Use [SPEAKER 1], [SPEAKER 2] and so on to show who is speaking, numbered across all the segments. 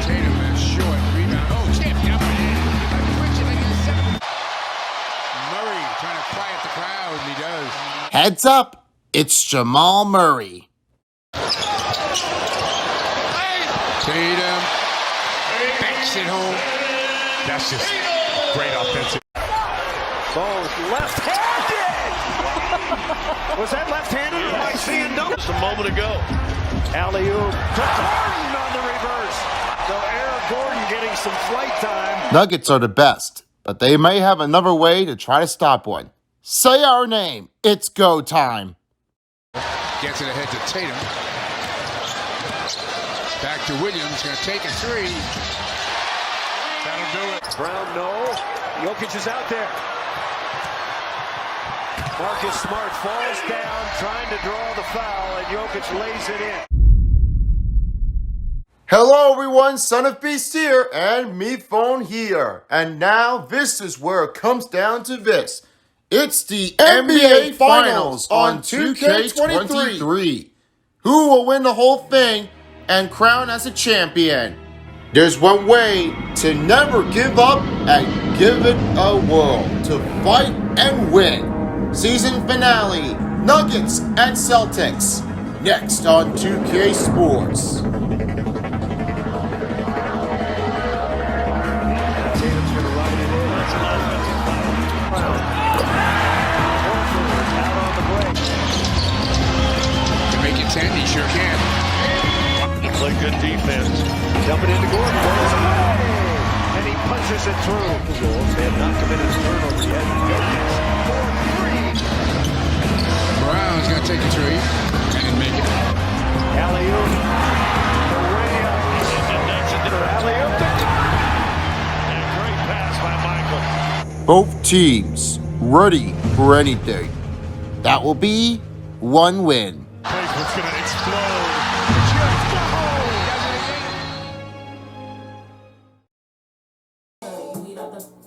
[SPEAKER 1] Tatum is short. Rebound. Oh, tipped up and in. Murray trying to quiet the crowd, and he does.
[SPEAKER 2] Heads up, it's Jamal Murray.
[SPEAKER 1] Tatum banks it home. That's just great offensive.
[SPEAKER 3] Both left-handed. Was that left-handed? Yes. Am I seeing no? Just a moment ago. Alley-oop to Gordon on the reverse. So Eric Gordon getting some flight time.
[SPEAKER 2] Nuggets are the best, but they may have another way to try to stop one. Say our name. It's go time.
[SPEAKER 1] Gets it ahead to Tatum. Back to Williams. Going to take a three. That'll do it.
[SPEAKER 3] Brown, no. Jokic is out there. Marcus Smart falls down, trying to draw the foul, and Jokic lays it in.
[SPEAKER 2] Hello everyone, Son of Beast here, and me phone here. And now this is where it comes down to this. It's the NBA Finals on 2K23. Who will win the whole thing and crown as a champion? There's one way to never give up and give it a whirl, to fight and win. Season finale, Nuggets and Celtics. Next on 2K Sports.
[SPEAKER 1] He sure can.
[SPEAKER 3] He played good defense. Jumping into Gordon. Goes away. And he punches it through. The Wolves have not committed a turnover yet. Jokic for three.
[SPEAKER 1] Brown's going to take a three and make it.
[SPEAKER 3] Alley-oop. Alley-oop. And a great pass by Michael.
[SPEAKER 2] Both teams ready for anything. That will be one win.
[SPEAKER 3] Place what's going to explode.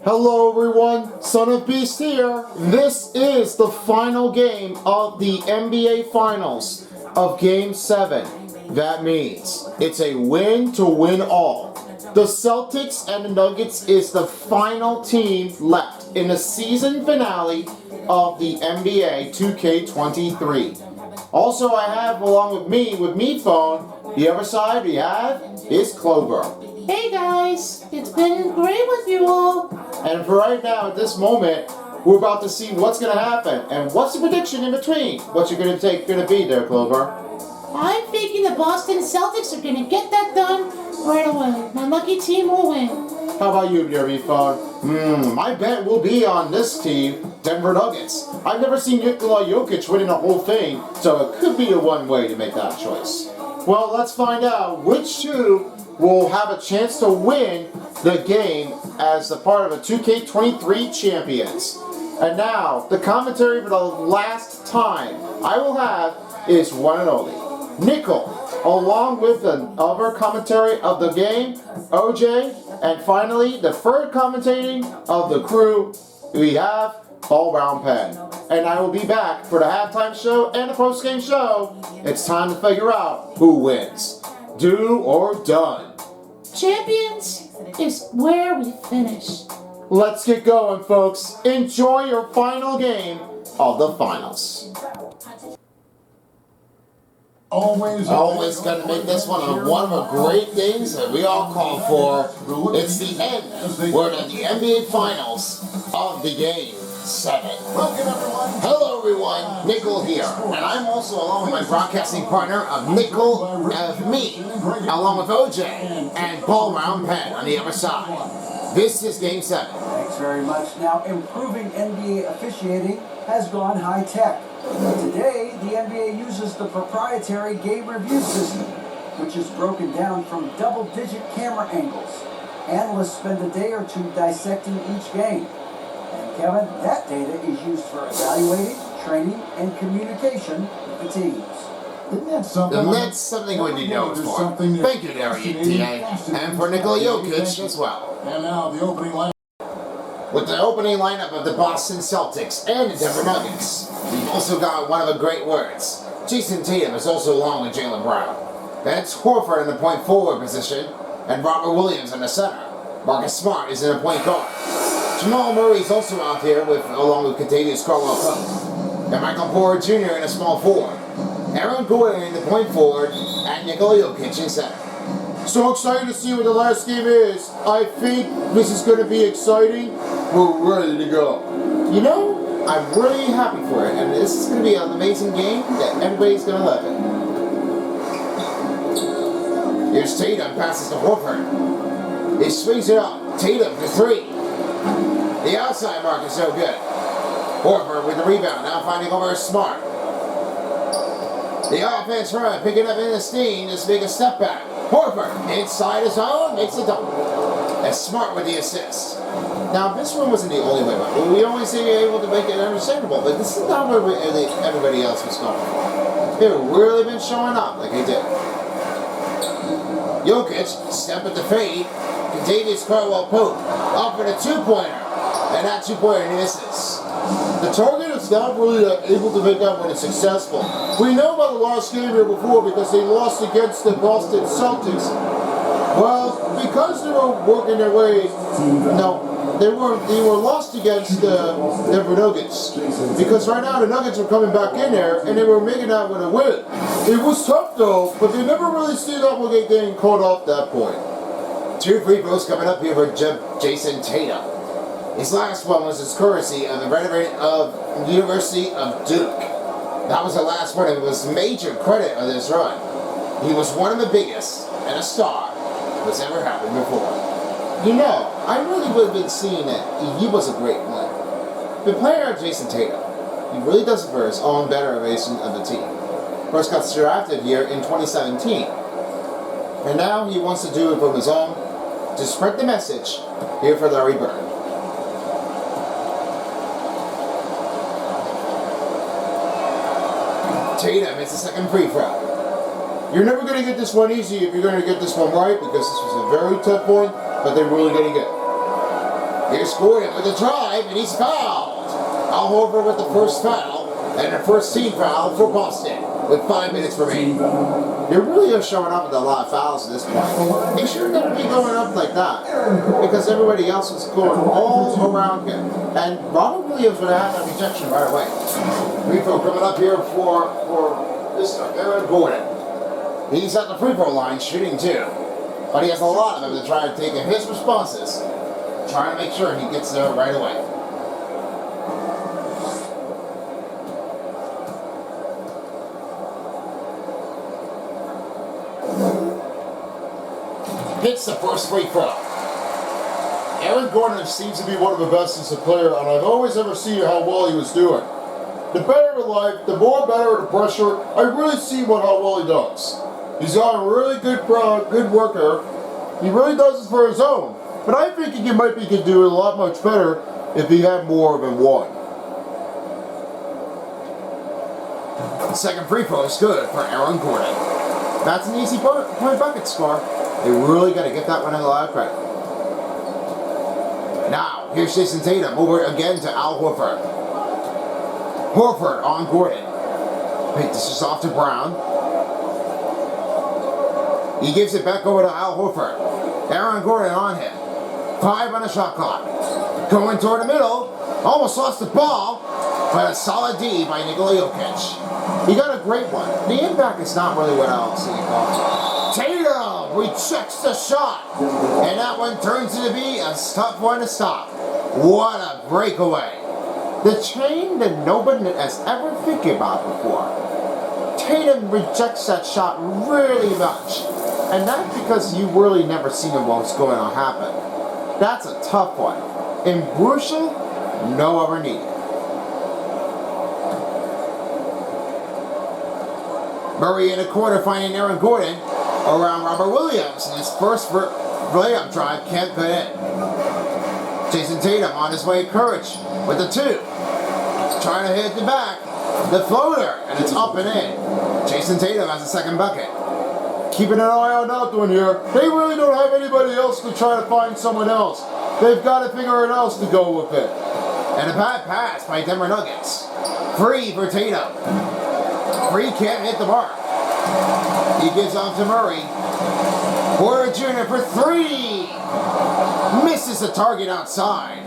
[SPEAKER 2] Hello everyone, Son of Beast here. This is the final game of the NBA Finals of Game 7. That means it's a win to win all. The Celtics and the Nuggets is the final team left in the season finale of the NBA 2K23. Also, I have, along with me phone, the other side we have is Clover.
[SPEAKER 4] Hey guys, it's been great with you all.
[SPEAKER 2] And for right now, at this moment, we're about to see what's going to happen. And what's the prediction in between? What's you going to be there, Clover?
[SPEAKER 4] I'm thinking the Boston Celtics are going to get that done right away. My lucky team will win.
[SPEAKER 2] How about you, Jeremy Phone? My bet will be on this team, Denver Nuggets. I've never seen Nikola Jokic winning the whole thing, so it could be the one way to make that choice. Well, let's find out which two will have a chance to win the game as a part of the 2K23 champions. And now, the commentary for the last time I will have is one and only Nickel, along with the other commentary of the game, OJ, and finally, the third commentating of the crew, we have All Round Pen. And I will be back for the halftime show and the post-game show. It's time to figure out who wins. Do or done.
[SPEAKER 4] Champions is where we finish.
[SPEAKER 2] Let's get going, folks. Enjoy your final game of the finals. Always gonna make this one of the great things that we all call for. It's the end. We're in the NBA Finals of the Game 7.
[SPEAKER 5] Welcome everyone.
[SPEAKER 2] Hello everyone, Nickel here. And I'm also along with my broadcasting partner of Nickel, me, along with OJ and Ball Round Pen on the other side. This is Game 7.
[SPEAKER 5] Thanks very much. Now, improving NBA officiating has gone high tech. Today, the NBA uses the proprietary game review system, which is broken down from double-digit camera angles. Analysts spend a day or two dissecting each game. And Kevin, that data is used for evaluating, training, and communication with the teams.
[SPEAKER 2] And that's something we need to know for. Thank you, there, ETA, and for Nikola Jokic as well.
[SPEAKER 5] And now the opening line.
[SPEAKER 2] With the opening lineup of the Boston Celtics and the Denver Nuggets, we've also got one of the great words. Jason Tatum is also along with Jaylen Brown. That's Horford in the point forward position. and Robert Williams in the center. Marcus Smart is in a point guard. Jamal Murray is also out there along with Contavious Caldwell-Pope. And Michael Porter Jr. in a small forward. Aaron Gordon in the point forward, and Nikola Jokic in center. So excited to see what the last game is. I think this is going to be exciting. We're ready to go. You know, I'm really happy for it, and this is going to be an amazing game that everybody's going to love it. Here's Tatum, passes to Horford. He swings it up. Tatum for three. The outside mark is so good. Horford with the rebound, now finding over Smart. The offense run, picking up in the steam, just make a step back. Horford, inside his own, makes a dunk. And Smart with the assist. Now, this one wasn't the only way, but we always say you're able to make it understandable, but this is not what everybody else was going for. They've really been showing up like they did. Jokic, step at the fade. Contavious Caldwell-Pope, up for the two-pointer. And that two-pointer misses. The target is not really able to make up when it's successful. We know about the last game here before because they lost against the Boston Celtics. Well, because they were working their way, they were lost against the Denver Nuggets. Because right now the Nuggets were coming back in there and they were making out with a win. It was tough though, but they never really stayed up with getting caught off that point. 2 free throws coming up here for Jason Tatum. His last one was his courtesy of the veteran of University of Duke. That was the last one. It was major credit of this run. He was one of the biggest and a star that's ever happened before. You know, I really would have been seeing that he was a great one. The player Jason Tatum, he really does it for his own betteration of the team. First got drafted here in 2017. And now he wants to do it from his own to spread the message here for Larry Bird. Tatum hits the second free throw. You're never going to get this one easy if you're going to get this one right because this was a very tough one, but they're really going to get it. Here's Gordon with the drive, and he's fouled. Al Horford with the first foul, and the first team foul for Boston with 5 minutes remaining. They really are showing up with a lot of fouls at this point. They shouldn't have to be going up like that because everybody else was going all around him. And Robert Williams would have had that rejection right away. Free throw coming up here for this time, Aaron Gordon. He's at the free throw line shooting too. But he has a lot of them to try to take his responses, trying to make sure he gets there right away. Hits the first free throw. Aaron Gordon seems to be one of the best as a player, and I've always ever seen how well he was doing. The better the life, the more better the pressure, I really see how well he does. He's got a really good worker. He really does it for his own. But I think he could do it a lot much better if he had more than one. The second free throw is good for Aaron Gordon. That's an easy point bucket score. They really got to get that one a lot of credit. Now, here's Jason Tatum over again to Al Horford. Horford on Gordon. This is off to Brown. He gives it back over to Al Horford. Aaron Gordon on him. 5 on the shot clock. Going toward the middle. Almost lost the ball. But a solid D by Nikola Jokic. He got a great one. The impact is not really what I'll see it called. Tatum rejects the shot. And that one turns into be a tough one to stop. What a breakaway. The chain that nobody has ever thinking about before. Tatum rejects that shot really much. And that's because you really never seen what's going to happen. That's a tough one. In Brucial, no other needed. Murray in the corner finding Aaron Gordon around Robert Williams. And his first layup drive can't put in. Jason Tatum on his way courage with the 2. Trying to hit the back. The floater. And it's up and in. Jason Tatum has a second bucket. Keeping an eye on that one here. They really don't have anybody else to try to find someone else. They've got to figure it else to go with it. And a bad pass by Denver Nuggets. Free for Tatum. Free can't hit the mark. He gives off to Murray. Porter Jr. for 3. Misses the target outside.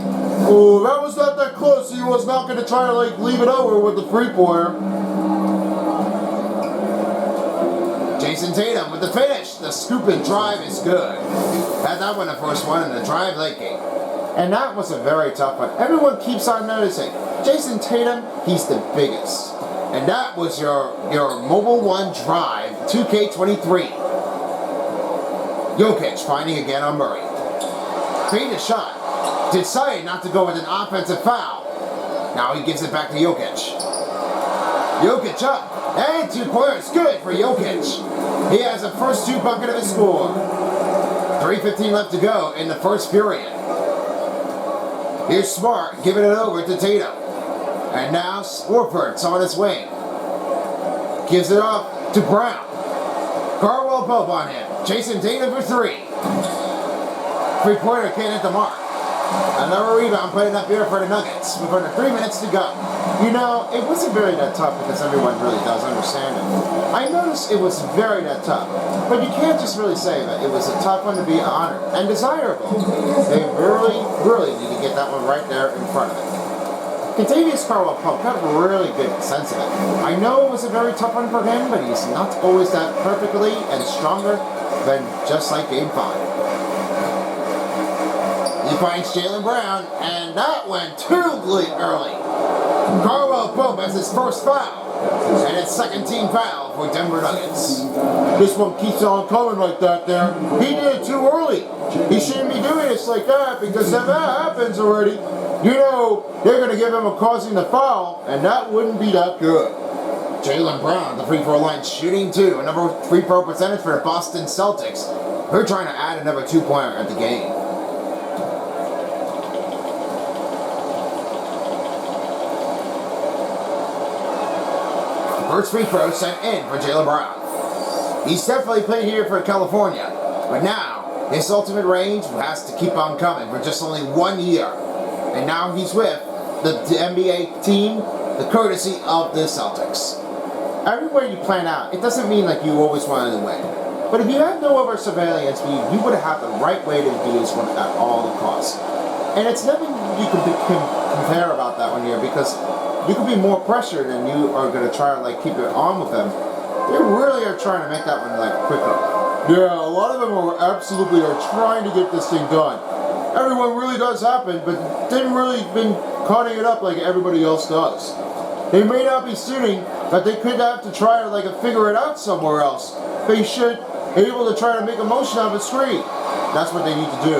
[SPEAKER 2] Oh, that was not that close. He was not going to try to leave it over with the 3-pointer. Jason Tatum with the finish. The scoop and drive is good. Had that one the first one in the drive late game. And that was a very tough one. Everyone keeps on noticing. Jason Tatum, he's the biggest. And that was your Mobile 1 drive, 2K23. Jokic finding again on Murray. Fade a shot. Decided not to go with an offensive foul. Now he gives it back to Jokic. Jokic up. And 2 pointers. Good for Jokic. He has the first 2 bucket of his score. 3:15 left to go in the first period. Here's Smart giving it over to Tatum. And now Swarpert's on his way. Gives it off to Brown. Carwell Pope on him. Jason Tatum for 3. 3-pointer can't hit the mark. Another rebound put it up here for the Nuggets with under 3 minutes to go. You know, it wasn't very that tough because everyone really does understand it. I noticed it was very that tough. But you can't just really say that it was a tough one to be honored and desirable. They really need to get that one right there in front of it. Contavious Carwell Pope got a really good sense of it. I know it was a very tough one for him, but he's not always that perfectly and stronger than just like Game 5. He finds Jaylen Brown, and that went too early. Carwell Pope has his first foul, and his second team foul for Denver Nuggets. This one keeps on coming like that there. He did it too early. He shouldn't be doing this like that, because if that happens already, you know they're going to give him a causing the foul, and that wouldn't be that good. Jaylen Brown, the free throw line shooting 2. Another free throw percentage for the Boston Celtics. They're trying to add another 2-pointer at the game. First free throw sent in for Jaylen Brown. He's definitely played here for California, but now his ultimate range has to keep on coming for just only 1 year. And now he's with the NBA team, the courtesy of the Celtics. Everywhere you plan out, it doesn't mean like you always want to win. But if you have no other surveillance, you would have the right way to do this one at all the costs. And it's nothing you can compare about that one here, because you could be more pressured and you are going to try to keep it on with them. They really are trying to make that one quicker. Yeah, a lot of them are trying to get this thing done. Everyone really does happen, but didn't really been cutting it up like everybody else does. They may not be shooting, but they could have to try to figure it out somewhere else. They should be able to try to make a motion out of a screen. That's what they need to do.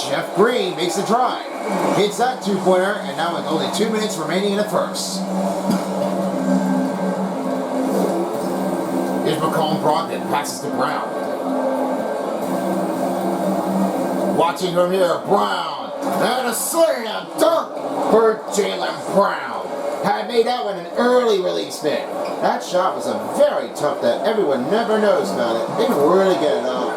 [SPEAKER 2] Jeff Green makes the drive. Hits that 2-pointer, and now with only 2 minutes remaining in the first. Here's McCollum Brogdon, passes to Brown. Watching from here, Brown, and a slam dunk for Jaylen Brown. Had made that one an early release pick. That shot was a very tough that everyone never knows about it. They can really get it up.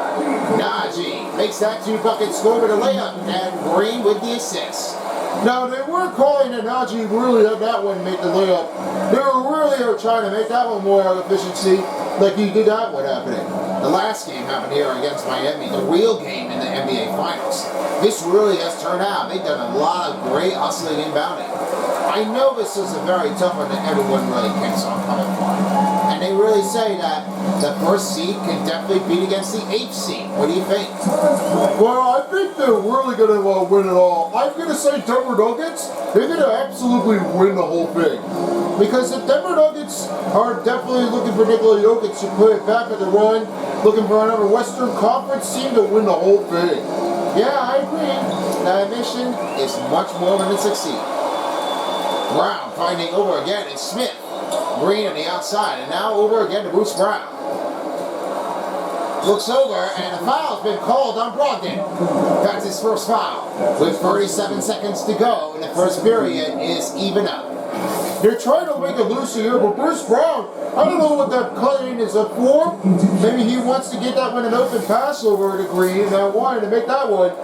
[SPEAKER 2] Najee makes that 2-bucket score with a layup, and Green with the assist. Now, they weren't calling that Najee really let that one make the layup. They were really trying to make that one more efficiency, like he did that one happening. The last game happened here against Miami, the real game in the NBA Finals. This really has turned out. They've done a lot of great hustling and bounding. I know this is a very tough one that everyone really kicks on coming for. And they really say that the first seed can definitely beat against the 8th seed. What do you think?
[SPEAKER 6] Well, I think they're really going to win it all. I'm going to say Denver Nuggets, they're going to absolutely win the whole thing. Because the Denver Nuggets are definitely looking for Nikola Jokic to put it back at the run, looking for another Western Conference team to win the whole thing.
[SPEAKER 2] Yeah, I agree. The mission is much more than to succeed. Brown finding over again is Smith. Green on the outside, and now over again to Bruce Brown. Looks over, and a foul's been called on Brogdon. That's his first foul. With 37 seconds to go, and the first period is even up.
[SPEAKER 6] They're trying to make it loose here, but Bruce Brown, I don't know what that cutting is up for. Maybe he wants to get that one an open pass over to Green, and I wanted to make that one,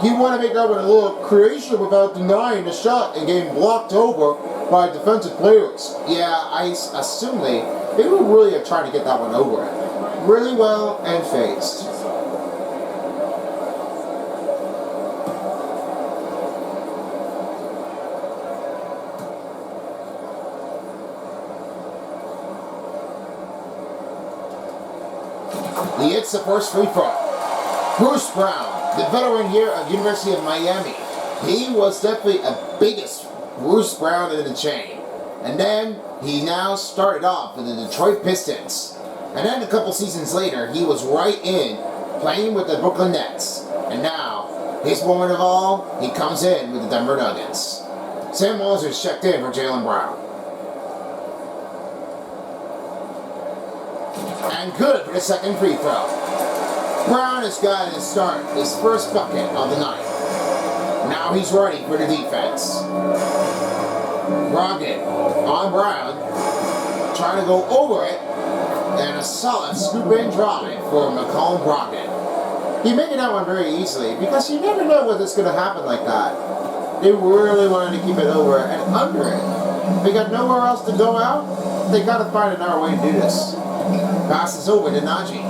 [SPEAKER 6] he wanted to make that one a little creation without denying the shot and getting blocked over by defensive players.
[SPEAKER 2] Yeah, I assume they were really trying to get that one over. really well and phased. He hits the first free throw. Bruce Brown, the veteran here at University of Miami. He was definitely a biggest Bruce Brown in the chain. And then he now started off with the Detroit Pistons. And then a couple seasons later, he was right in playing with the Brooklyn Nets. And now, his moment of all, he comes in with the Denver Nuggets. Sam Walters checked in for Jaylen Brown. And good for the second free throw. Brown has got to start his first bucket of the night. Now he's ready for the defense. Brogdon on Brown, trying to go over it, and a solid scoop-in drive for McCollum Brogdon. He making that one very easily because you never know what's going to happen like that. They really wanted to keep it over and under it. They got nowhere else to go out. They got to find another way to do this. Passes over to Najee.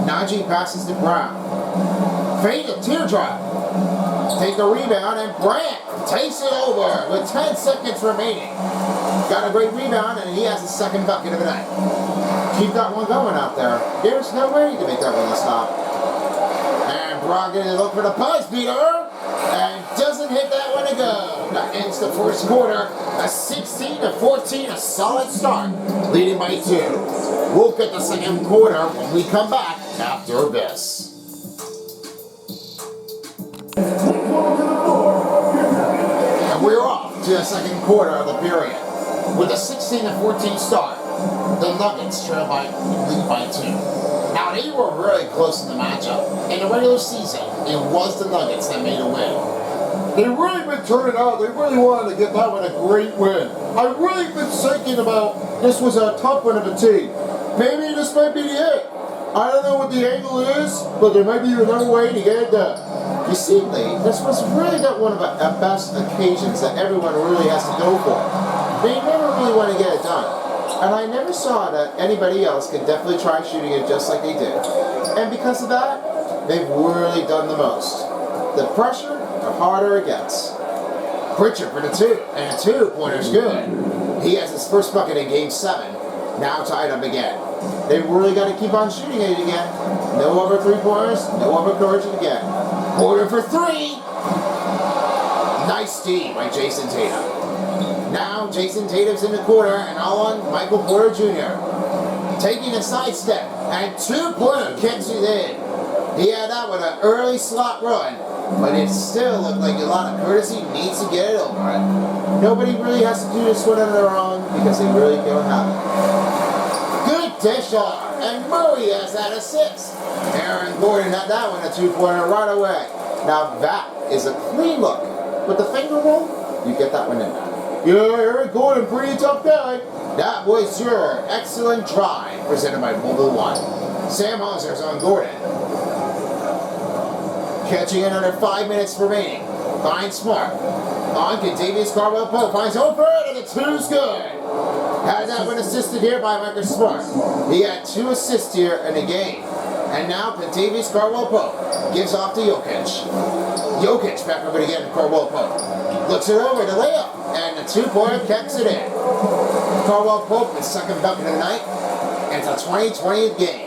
[SPEAKER 2] Najee passes to Brown. Faded teardrop. Take the rebound and Brant takes it over with 10 seconds remaining. Got a great rebound and he has the second bucket of the night. Keep that one going out there. There's no way to make that one stop. And Brogdon is looking for the buzz beater and doesn't hit that one to go. That ends the first quarter. A 16-14, a solid start, leading by 2. We'll get the second quarter when we come back after this. And we're off to the second quarter of the period. With a 16-14 start, the Nuggets trail lead by 2. Now, they were really close in the matchup. In the regular season, it was the Nuggets that made a win.
[SPEAKER 6] They really been turning out. They really wanted to get that one a great win. I've really been thinking about this was a tough one of the team. Maybe this might be it. I don't know what the angle is, but there might be another way to get it done.
[SPEAKER 2] You see, Lee, this was really not one of the best occasions that everyone really has to go for. They never really want to get it done. And I never saw that anybody else could definitely try shooting it just like they did. And because of that, they've really done the most. The pressure, the harder it gets. Pritchard for the 2, and the 2-pointer's good. He has his first bucket in Game 7, now tied up again. They really got to keep on shooting it again. No other 3-pointers, no other courage again. Porter for 3! Nice D by Jason Tatum. Now Jason Tatum's in the corner, and all on Michael Porter Jr. Taking a sidestep, and 2-pointer kicks it in. He had that with an early slot run, but it still looked like a lot of courtesy needs to get it over it. Nobody really has to do this one on their own because they really don't have it. Good dish off, and Murray has that assist. Aaron Gordon had that one a 2-pointer right away. Now that is a clean look. With the finger roll, you get that one in there.
[SPEAKER 6] Yeah, Aaron Gordon, pretty tough guy.
[SPEAKER 2] That was your excellent drive presented by Mobile One. Sam Hauser's on Gordon. Catching it under 5 minutes remaining. Finds Smart. On Contavious Caldwell-Pope. Finds Hofer, and the 2's good. Had that one assisted here by Marcus Smart. He had 2 assists here in the game. And now Contavious Caldwell-Pope gives off to Jokic. Jokic back over again to Caldwell-Pope. Looks it over to layup. And the 2-pointer kicks it in. Caldwell-Pope, his second bucket of the night. And it's a 20-20 game.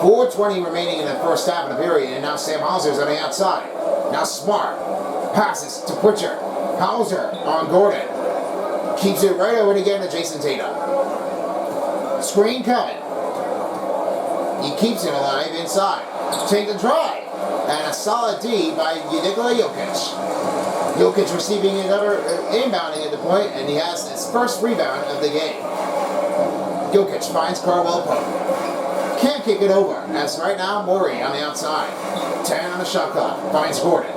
[SPEAKER 2] 4:20 remaining in the first half of the period, and now Sam Hauser's on the outside. Now Smart passes to Pritchard. Hauser on Gordon. Keeps it right over again to Jason Tatum. Screen coming. He keeps it alive inside. Take the drive. And a solid D by Nikola Jokic. Jokic receiving another inbounding at the point, and he has his first rebound of the game. Jokic finds Caldwell-Pope. Can't kick it over, as right now Murray on the outside. 10 on the shot clock, finds Gordon.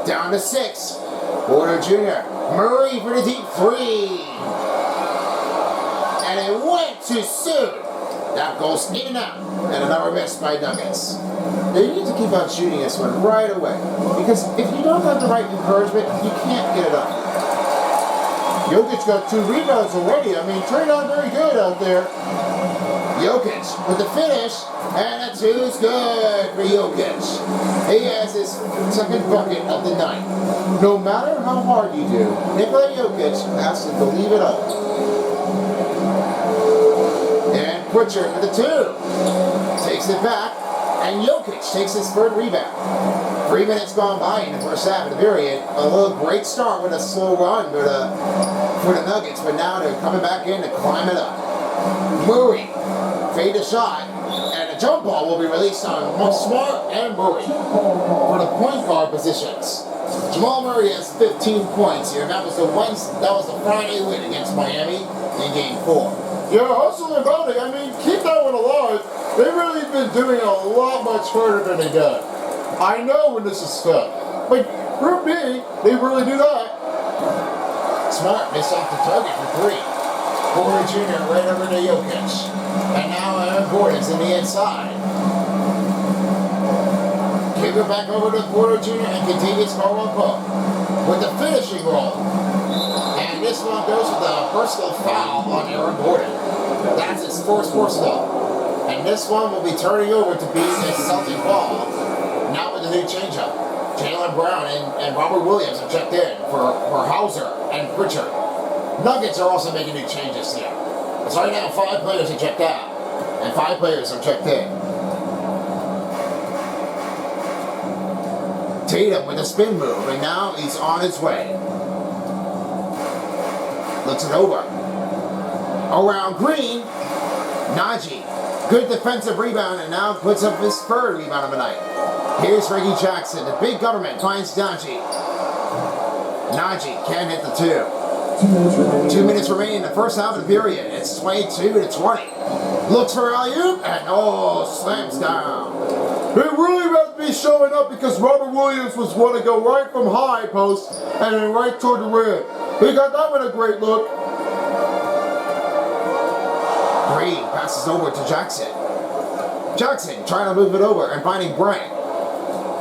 [SPEAKER 2] Down to 6. Porter Jr. Murray for the deep 3. And it went too soon. That goes in and out. And another miss by Nuggets. They need to keep on shooting this one right away. Because if you don't have the right encouragement, you can't get it up.
[SPEAKER 6] Jokic got 2 rebounds already. I mean, turned out very good out there.
[SPEAKER 2] Jokic with the finish, and that's who's good for Jokic. He has his second bucket of the night. No matter how hard you do, Nikola Jokic has to believe it all. And Pritchard with the 2. Takes it back, and Jokic takes his third rebound. 3 minutes gone by in the first half of the period. A little great start with a slow run for the Nuggets, but now they're coming back in to climb it up. Murray, fade a shot, and a jump ball will be released on Smart and Murray for the point guard positions. Jamal Murray has 15 points here. That was the Friday win against Miami in Game 4.
[SPEAKER 6] Yeah, hustle and bounty. I mean, keep that one alive. They've really been doing a lot much harder than they got. I know when this is tough, but Group B, they really do that.
[SPEAKER 2] Smart missed off the target for 3. Porter Jr. right over to Jokic. And now Aaron Gordon's in the inside. Give it back over to Porter Jr. and continues Pope with the finishing roll. And this one goes with a personal foul on Aaron Gordon. That's his first personal. And this one will be turning over to be a Celtic ball. Now with the new changeup. Jaylen Brown and Robert Williams are checked in for Hauser and Pritchard. Nuggets are also making new changes here. It's right now 5 players are checked out, and 5 players are checked in. Tatum with a spin move, and now he's on his way. Looks it over. Around Green, Najee. Good defensive rebound, and now puts up his third rebound of the night. Here's Reggie Jackson. The big government finds Najee. Najee can't hit the 2. 2 minutes remaining in the first half of the period. It's 22-20. Looks for alley-oop and slams down.
[SPEAKER 6] They really better be showing up because Robert Williams was want to go right from high post and then right toward the rim. He got that one a great look.
[SPEAKER 2] Green passes over to Jackson. Jackson trying to move it over and finding Brant.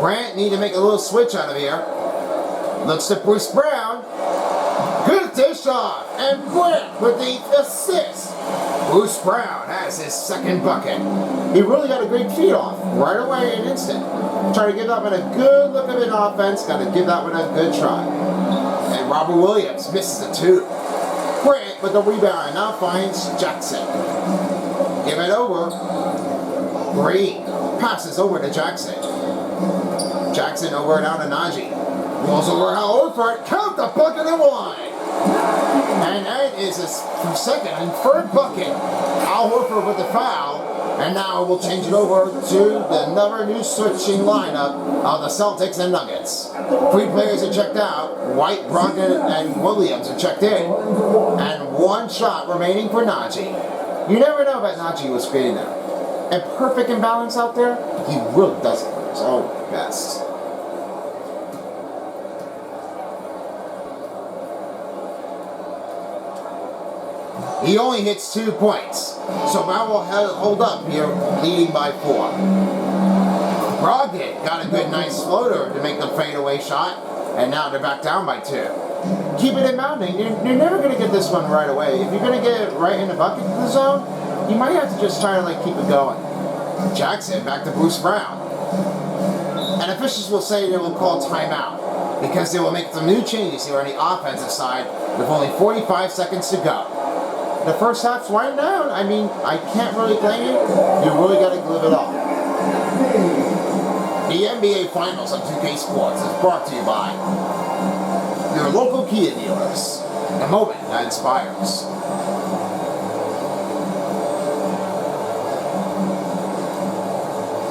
[SPEAKER 2] Brant need to make a little switch out of here. Looks to Bruce Brown. Good dish off, and Brant with the assist. Bruce Brown has his second bucket. He really got a great feed off right away in an instant. Trying to give that one a good look at an offense. Got to give that one a good try. And Robert Williams misses a 2. Brant with the rebound and now finds Jackson. Give it over. Green passes over to Jackson. Jackson over and out to Najee. Rolls over Al Horford. Count the bucket and 1. And that is his second and third bucket. Al Horford with the foul. And now we'll change it over to another new switching lineup of the Celtics and Nuggets. 3 players are checked out. White, Brogdon, and Williams are checked in. And 1 shot remaining for Najee. You never know that Najee was creating that. And perfect imbalance out there, he really does it for his own best. He only hits 2 points, so that will hold up here, leading by 4. Brogdon got a good, nice floater to make the fadeaway shot, and now they're back down by 2. Keep it inbounding. You're never going to get this one right away. If you're going to get it right in the bucket of the zone, you might have to just try to keep it going. Jackson back to Bruce Brown. And officials will say they will call timeout because they will make some new changes here on the offensive side with only 45 seconds to go. The first half's winding down. I mean, I can't really blame you. You really got to live it up. The NBA Finals on 2K Sports is brought to you by your local Kia dealers. The moment that inspires.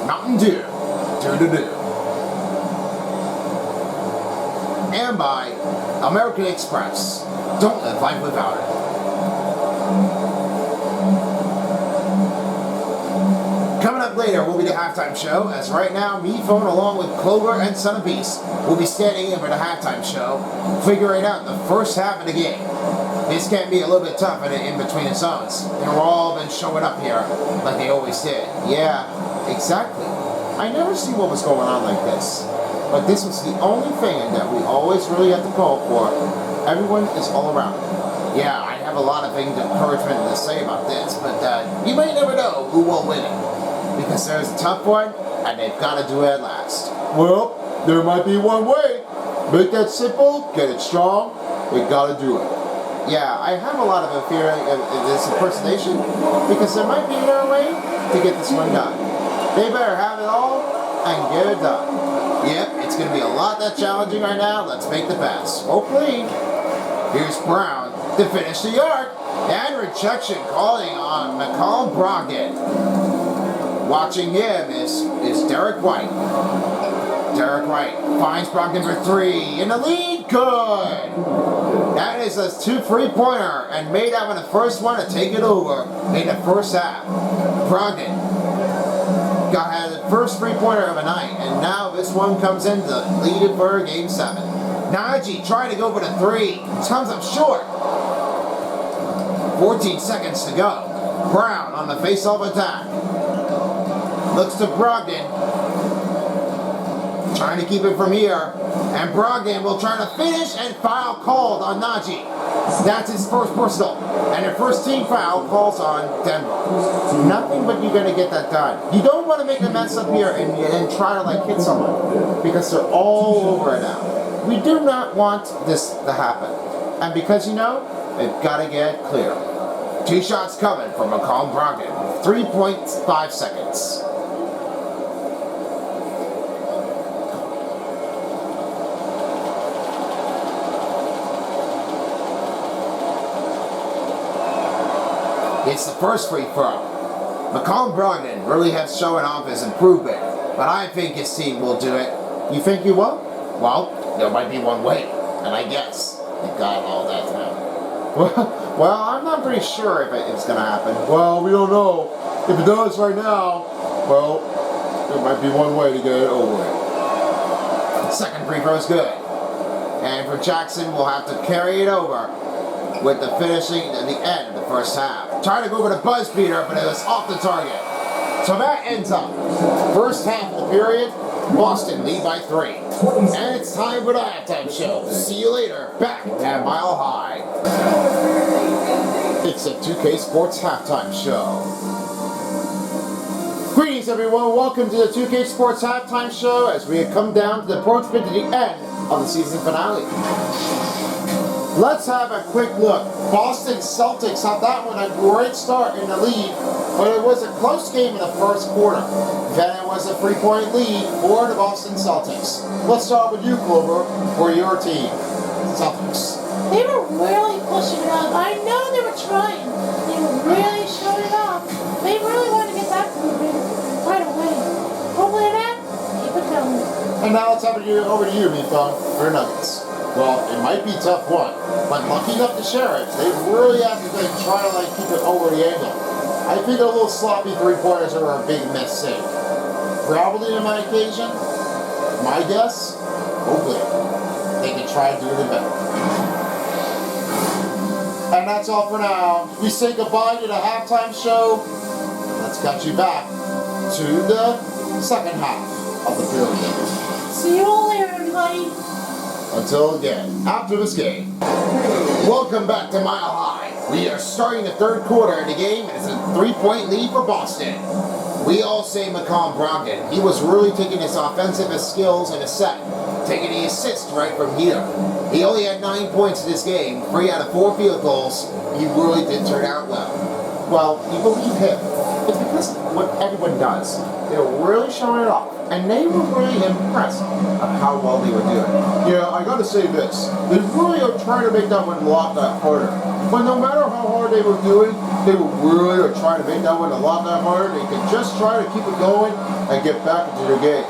[SPEAKER 2] Mountain Dew. Do. And by American Express. Don't live life without it. Coming up later will be the halftime show, as right now, me phone along with Clover and Son of Beast will be standing in for the halftime show, figuring out the first half of the game. This can be a little bit tough in between the zones. They've all been showing up here like they always did. Yeah, exactly. I never see what was going on like this. But this was the only thing that we always really had to call for. Everyone is all around. Yeah, I have have a lot of things encouragement to say about this, but you may never know who will win it. Because there's a tough one, and they've got to do it at last.
[SPEAKER 6] Well, there might be one way. Make that simple, get it strong, we gotta do it.
[SPEAKER 2] Yeah, I have a lot of a fear of this impersonation, because there might be another way to get this one done. They better have it all and get it done. Yep, it's going to be a lot that challenging right now. Let's make the best. Hopefully. Here's Brown to finish the arc. And rejection calling on McCall Brogdon. Watching him is Derek White. Derek White finds Brogdon for three. In the lead. Good. That is a 2 3-pointer and made out in the first one to take it over in the first half. Brogdon had the first 3-pointer of the night, and now this one comes in to lead it for game 7. Najee trying to go for the 3, comes up short. 14 seconds to go. Brown on the face-off attack. Looks to Brogdon. Trying to keep it from here. And Brogdon will try to finish, and foul called on Najee. That's his first personal. And the first team foul calls on Denver. Nothing but you're going to get that done. You don't want to make a mess up here and try to hit someone. Because they're all over it now. We do not want this to happen. And because they've got to get it clear. 2 shots coming from McCall Brogdon. 3.5 seconds. It's the first free throw. McCall Brogdon really has shown off his improvement, but I think his team will do it. You think you will? Well, there might be one way, and I guess they got all that time. Well, I'm not pretty sure if it's going to happen.
[SPEAKER 6] Well, we don't know. If it does right now, well, there might be one way to get it over with.
[SPEAKER 2] Second free throw is good. And for Jackson, we'll have to carry it over with the finishing at the end of the first half. Trying to go over the buzz beater, but it was off the target. So that ends up first half of the period. Boston lead by 3. And it's time for the halftime show. See you later, back at Mile High. It's a 2K Sports halftime show. Greetings, everyone. Welcome to the 2K Sports halftime show as we have come down to the approachment to the end of the season finale. Let's have a quick look. Boston Celtics had that one a great start in the lead, but it was a close game in the first quarter. Then it was a 3-point lead for the Boston Celtics. Let's start with you, Clover, for your team, Celtics.
[SPEAKER 4] They were really pushing it up. I know they were trying. They were really showing it off. They really wanted to get that moving right away. Hopefully that, keep it going.
[SPEAKER 2] And now let's have it over to you, Mifon, for Nuggets. Well, it might be a tough one, but lucky enough to share it, they really have to try to keep it over the angle. I think a little sloppy 3-pointers are a big mistake. Probably on my occasion, my guess, hopefully, they can try to do it better. And that's all for now. We say goodbye to the halftime show. Let's cut you back to the second half of the period.
[SPEAKER 4] See you all later, everybody.
[SPEAKER 2] Until again, after this game. Welcome back to Mile High. We are starting the third quarter of the game, and it's a 3-point lead for Boston. We all say McCall Brogdon. He was really taking his offensive skills in a set, taking the assist right from here. He only had 9 points in this game, 3 out of 4 field goals. He really did turn out well. Well, you believe him. It's because of what everyone does. They're really showing it off. And they were really impressed of how well they were doing.
[SPEAKER 6] Yeah, I gotta say this. They really are trying to make that one a lot that harder. But no matter how hard they were doing, they were really trying to make that one a lot that harder. They could just try to keep it going and get back into their game.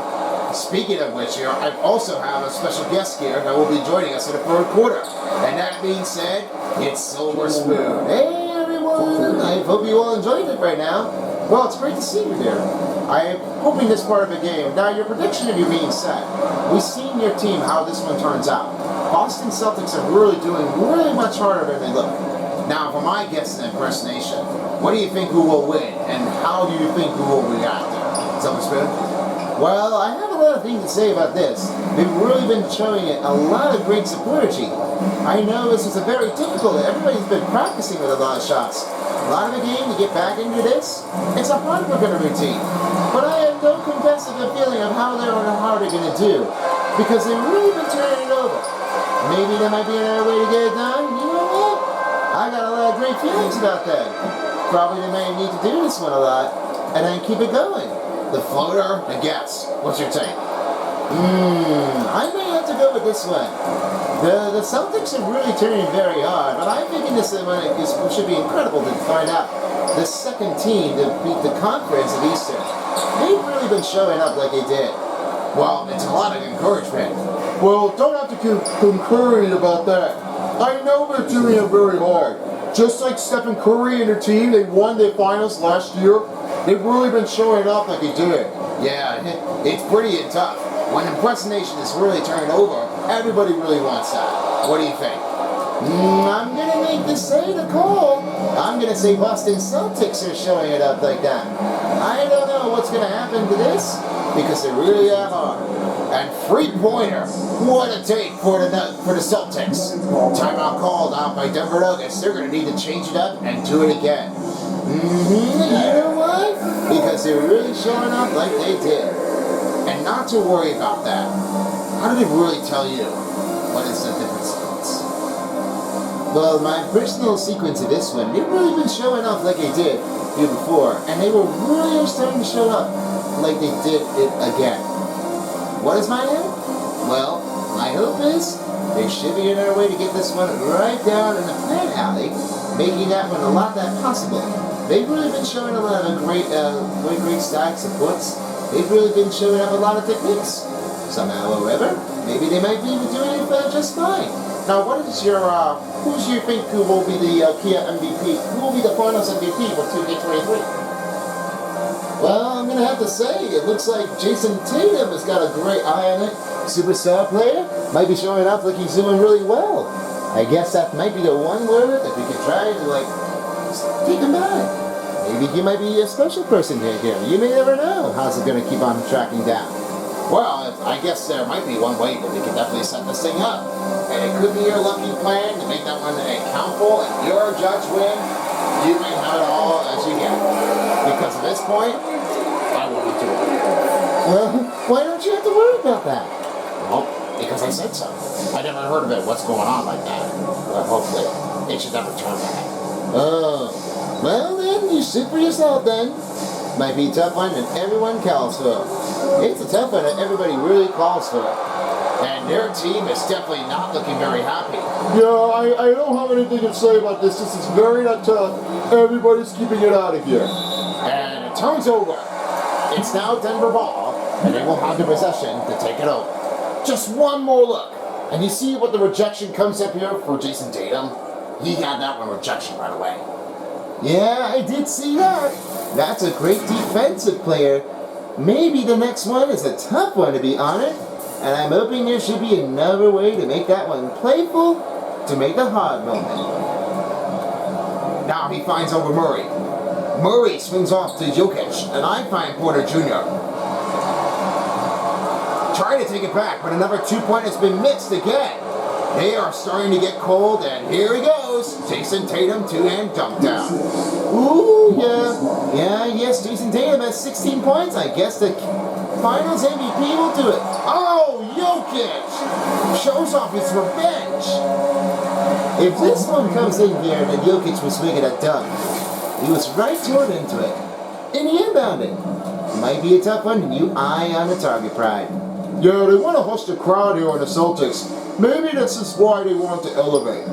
[SPEAKER 2] Speaking of which, I also have a special guest here that will be joining us in the third quarter. And that being said, it's Silver Spoon. Hey everyone! I hope you all enjoyed it right now. Well, it's great to see you there. I am hoping this part of the game. Now, your prediction of you being set. We've seen your team, how this one turns out. Boston Celtics are really doing really much harder than they look. Now, for my guess and impersonation, what do you think who will win, and how do you think who will react there? Silver Spoon? Well, I have a lot of things to say about this. They've really been showing it a lot of great support. I know this is a very difficult. Everybody's been practicing with a lot of shots. A lot of the game to get back into this, it's a hard work of a routine. But I have no convincing feeling of how they're going to do, because they've really been turning it over. Maybe there might be another way to get it done. You know what? I got a lot of great feelings about that. Probably they may need to do this one a lot, and then keep it going. The floater, the guess. What's your take? I may have to go with this one. The Celtics are really turning very hard, but I'm thinking this should be incredible to find out the second team to beat the Conference of Eastern. They've really been showing up like they did. Well, it's a lot of encouragement.
[SPEAKER 6] Well, don't have to concur about that. I know they're doing it very hard. Just like Stephen Curry and their team, they won the finals last year. They've really been showing up like they did.
[SPEAKER 2] Yeah, it's pretty tough. When impersonation is really turned over, everybody really wants that. What do you think? I'm going to make this say the call. I'm going to say Boston Celtics are showing it up like that. I don't know what's going to happen to this, because they really are hard. And three-pointer, what a take for the Celtics. Timeout called out by Denver Nuggets. They're going to need to change it up and do it again. You know why? Because they're really showing up like they did. And not to worry about that. How did it really tell you what is the different sequence? Well, my personal sequence of this one, they've really been showing up like they did here before. And they were really starting to show up like they did it again. What is my hope? Well, my hope is they should be in their way to get this one right down in the plan alley, making that one a lot that possible. They've really been showing a lot of great stacks of points. They've really been showing up a lot of techniques. Somehow, however, maybe they might be doing it just fine. Now, what is your, who do you think who will be the Kia MVP? Who will be the Finals MVP for 2K23? Well, I'm going to have to say, it looks like Jason Tatum has got a great eye on it. Superstar player, might be showing up like he's doing really well. I guess that might be the one word that we could try to, take him back. Maybe he might be a special person here. You may never know. How's it going to keep on tracking down? Well, I guess there might be one way, but we can definitely set this thing up. And it could be your lucky plan to make that one countful, and your judge win. You may have it all as you get. Because at this point, I won't have to worry. Well, why don't you have to worry about that? Well, because I said so. I never heard of it. What's going on like that? Well, hopefully, it should never turn back. Oh, well then, you sit for yourself then. Might be a tough one that everyone calls for. It's a tough one that everybody really calls for. And their team is definitely not looking very happy.
[SPEAKER 6] Yeah, I don't have anything to say about this. This is very not tough. Everybody's keeping it out of here.
[SPEAKER 2] And it turns over. It's now Denver ball, and they will have the possession to take it over. Just one more look. And you see what the rejection comes up here for Jason Tatum? He had that one rejection right away. Yeah, I did see that. That's a great defensive player. Maybe the next one is a tough one, to be honest. And I'm hoping there should be another way to make that one playful, to make the hard moment. Now he finds over Murray. Murray swings off to Jokic, and I find Porter Jr. Trying to take it back, but another 2-point has been missed again. They are starting to get cold, and here he goes. Jason Tatum, two-hand dunk down. Ooh, yeah, yes, Jason Tatum has 16 points. I guess the Finals MVP will do it. Oh, Jokic shows off his revenge. If this one comes in here, then Jokic was making a dunk. He was right toward into it. And he inbounded. Might be a tough one, and you eye on the target pride.
[SPEAKER 6] Yeah, they want to host a crowd here on the Celtics. Maybe this is why they want to elevate.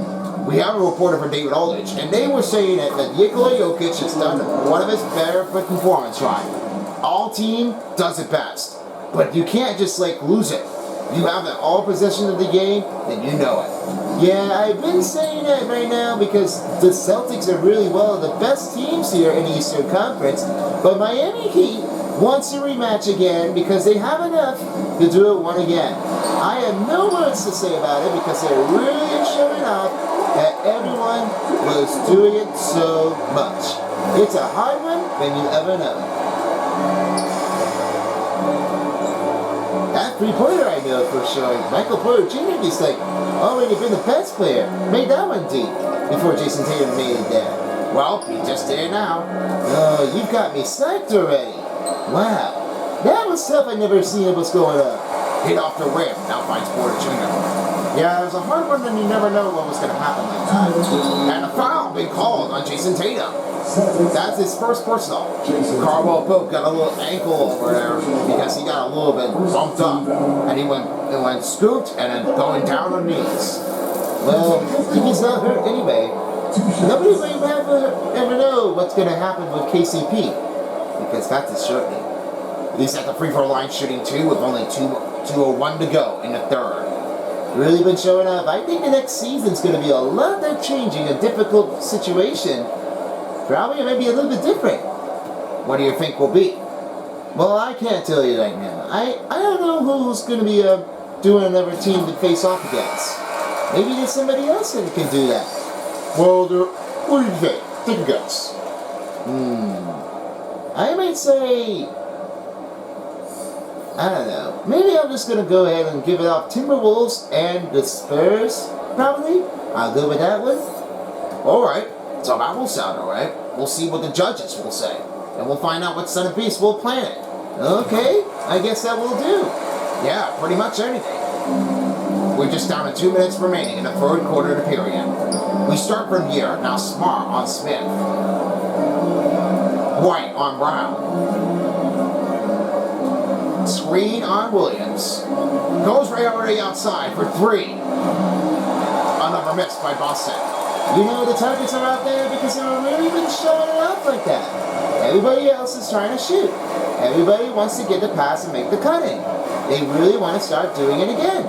[SPEAKER 2] We have a reporter from David Aldridge, and they were saying that Nikola Jokic has done one of his better performance right. All team does it best. But you can't just lose it. You have the all possession of the game, then you know it. Yeah, I've been saying that right now because the Celtics are really one of the best teams here in the Eastern Conference, but Miami Heat wants a rematch again because they have enough to do it one again. I have no words to say about it because they're really showing off that everyone was doing it so much. It's a hard one than you ever know. That three-pointer I know for sure. Michael Porter Jr. is like already been the best player. Made that one deep before Jason Tatum made it there. Well, he just did now. Oh, you've got me psyched already. Wow. That was stuff I never seen what's going on. Hit off the rim. Now finds Porter Jr. Yeah, it was a hard one and you never know what was going to happen like that. And a foul being called on Jason Tatum. That's his first personal. Carwell Pope got a little ankle over there because he got a little bit bumped up. And he went scooped and then going down on knees. Well, he's not hurt anyway. Nobody will ever know what's going to happen with KCP. Because that's his shortening. He's at the free throw line shooting 2 with only 2:01 to go in the third. Really been showing up. I think the next season's going to be a lot of changing, a difficult situation. Probably maybe a little bit different. What do you think will be? Well, I can't tell you right now. I don't know who's going to be doing another team to face off against. Maybe there's somebody else that can do that.
[SPEAKER 6] Well, what do you think? Take a guess.
[SPEAKER 2] I might say, I don't know. Maybe I'm just going to go ahead and give it off Timberwolves and the Spurs, probably. I'll go with that one.
[SPEAKER 6] Alright.
[SPEAKER 2] So that will sound alright. We'll see what the judges will say. And we'll find out what Son of Beast will plan it. Okay, I guess that will do. Yeah, pretty much anything. We're just down to 2 minutes remaining in the third quarter of the period. We start from here. Now Smart on Smith. White on Brown. Screen on Williams. Goes right over the outside for 3. Another miss by Boston. You know the targets are out there because they've really been showing it up like that. Everybody else is trying to shoot. Everybody wants to get the pass and make the cutting. They really want to start doing it again.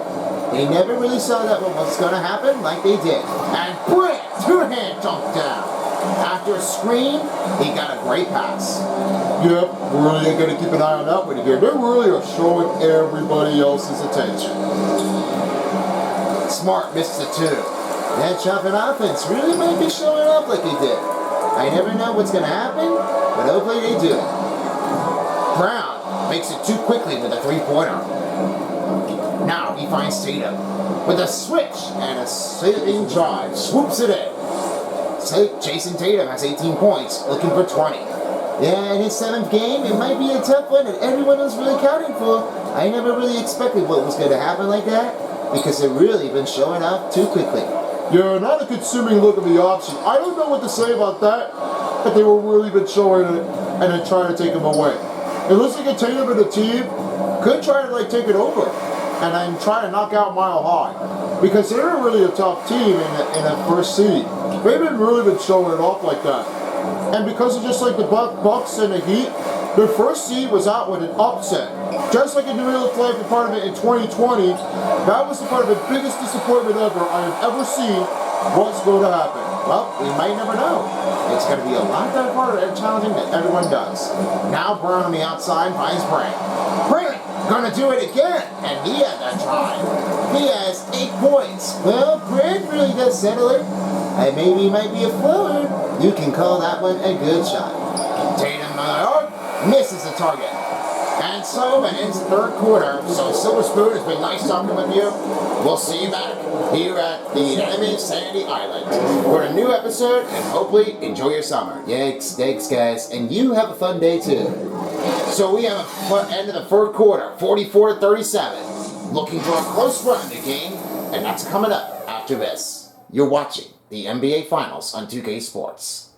[SPEAKER 2] They never really saw that what was going to happen like they did. And Brent, two-hand dunk down. After a screen, he got a great pass.
[SPEAKER 6] Yep, we're really going to keep an eye on that one again. They really are showing everybody else's attention.
[SPEAKER 2] Smart missed the 2. That chopping offense really might be showing up like he did. I never know what's going to happen, but hopefully they do. Brown makes it too quickly with a 3-pointer. Now he finds Tatum with a switch and a sailing drive. Swoops it in. Jason Tatum has 18 points, looking for 20. Yeah, in his 7th game, it might be a tough one that everyone was really counting for. I never really expected what was going to happen like that because it really been showing up too quickly.
[SPEAKER 6] Yeah, not a consuming look at the option. I don't know what to say about that, but they were really been showing it and then trying to take him away. It looks like a Tatum and a team could try to take it over and then try to knock out Mile High because they're really a tough team in that first seed. They've really been showing it off like that. And because of just like the Bucks and the Heat, their first seed was out with an upset. Just like in the real life part of it in 2020, that was the part of the biggest disappointment ever I have ever seen. What's going to happen? Well, we might never know. It's going to be a lot harder and challenging than everyone does. Now Brown on the outside finds Brant. Brant gonna do it again, and he had that try. He has 8 points. Well, Brant really does settle it. And maybe he might be a floater. You can call that one a good shot. Tatum misses the target. And so that ends the third quarter. So Silver Spoon, it's been nice talking with you. We'll see you back here at the Anime Sandy Island for a new episode, and hopefully enjoy your summer. Thanks guys, and you have a fun day too. So we have a end of the third quarter, 44-37. Looking for a close run in the game, and that's coming up after this. You're watching the NBA Finals on 2K Sports.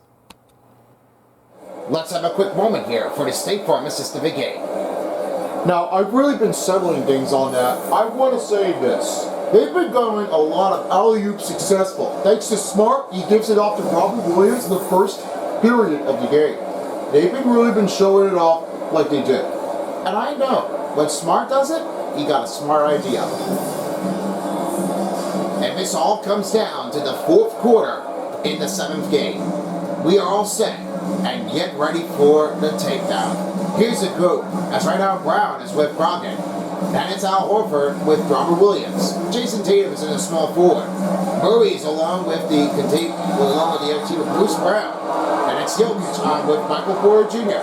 [SPEAKER 6] Let's have a quick moment here for the State Farm Mississippi game. Now, I've really been settling things on that. I want to say this. They've been going a lot of alley-oop successful. Thanks to Smart, he gives it off to Robert Williams in the first period of the game. They've really been showing it off like they did.
[SPEAKER 2] And I know, when Smart does it, he got a smart idea. And this all comes down to the fourth quarter in the 7th game. We are all set and get ready for the takedown. Here's the group, as right now Brown is with Brogdon. Then it's Al Horford with Robert Williams. Jason Tatum is in a small forward. Murray's along with the other team with Bruce Brown. And it's Jokic on with Michael Porter Jr.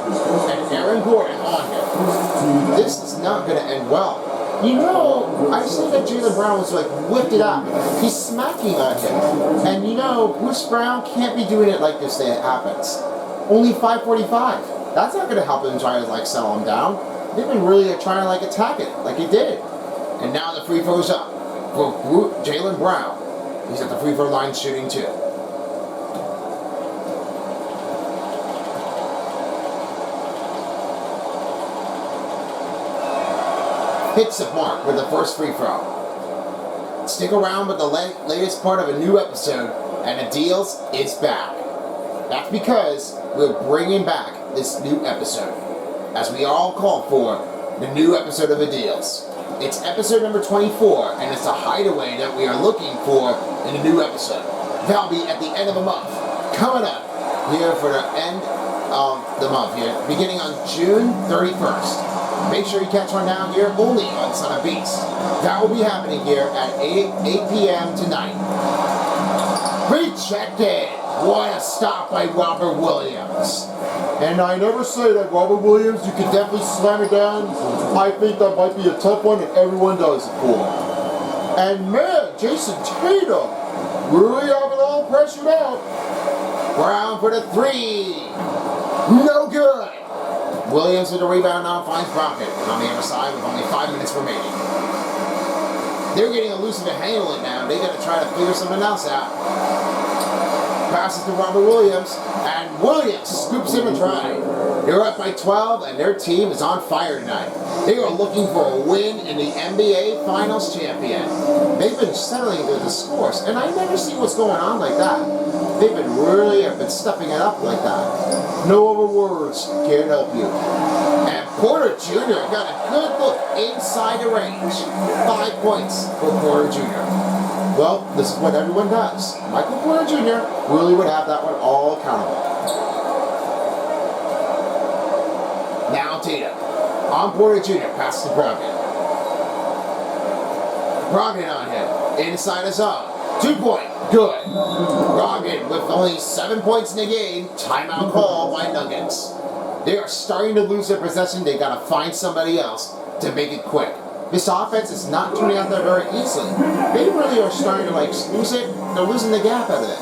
[SPEAKER 2] and Aaron Gordon on here. This is not going to end well. You know, I say that Jaylen Brown was like whipped it up. He's smacking on him. And you know, Bruce Brown can't be doing it like this day it happens. Only 5:45. That's not going to help him try to like settle him down. They've been really trying to like attack it like he did. And now the free throw's up for Jaylen Brown. He's at the free throw line shooting too. Hits the mark with the first free throw. Stick around with the latest part of a new episode, and the deals is back. That's because we're bringing back this new episode, as we all call for the new episode of the deals. It's episode number 24, and it's a hideaway that we are looking for in a new episode. That'll be at the end of the month. Coming up here for the end of the month here, beginning on June 31st. Make sure you catch one down here only on Son of Beast. That will be happening here at 8 p.m. tonight. Rejected! What a stop by Robert Williams.
[SPEAKER 6] And I never say that Robert Williams, you can definitely slam it down. I think that might be a tough one, and everyone does it for him. And man, Jason Tatum really have it all pressured out.
[SPEAKER 2] Brown for the three. No good. Williams with the rebound now finds Brockett. And on the other side with only 5 minutes remaining. They're getting elusive to handle it now. They got to try to figure something else out. Passes to Robert Williams, and Williams scoops him a try. They're up by 12, and their team is on fire tonight. They are looking for a win in the NBA Finals champion. They've been settling into the scores, and I never see what's going on like that. They've been really stepping it up like that.
[SPEAKER 6] No other words can't help you.
[SPEAKER 2] And Porter Jr. got a good look inside the range. 5 points for Porter Jr. Well, this is what everyone does. Michael Porter Jr. really would have that one all accountable. Now Tatum. On Porter Jr. Passes to Brogdon. Brogdon on him. Inside his zone. 2-point. Good. Brogdon with only 7 points in the game. Timeout call by Nuggets. They are starting to lose their possession. They got to find somebody else to make it quick. This offense is not turning out there very easily. They really are starting to lose it. They're losing the gap out of it.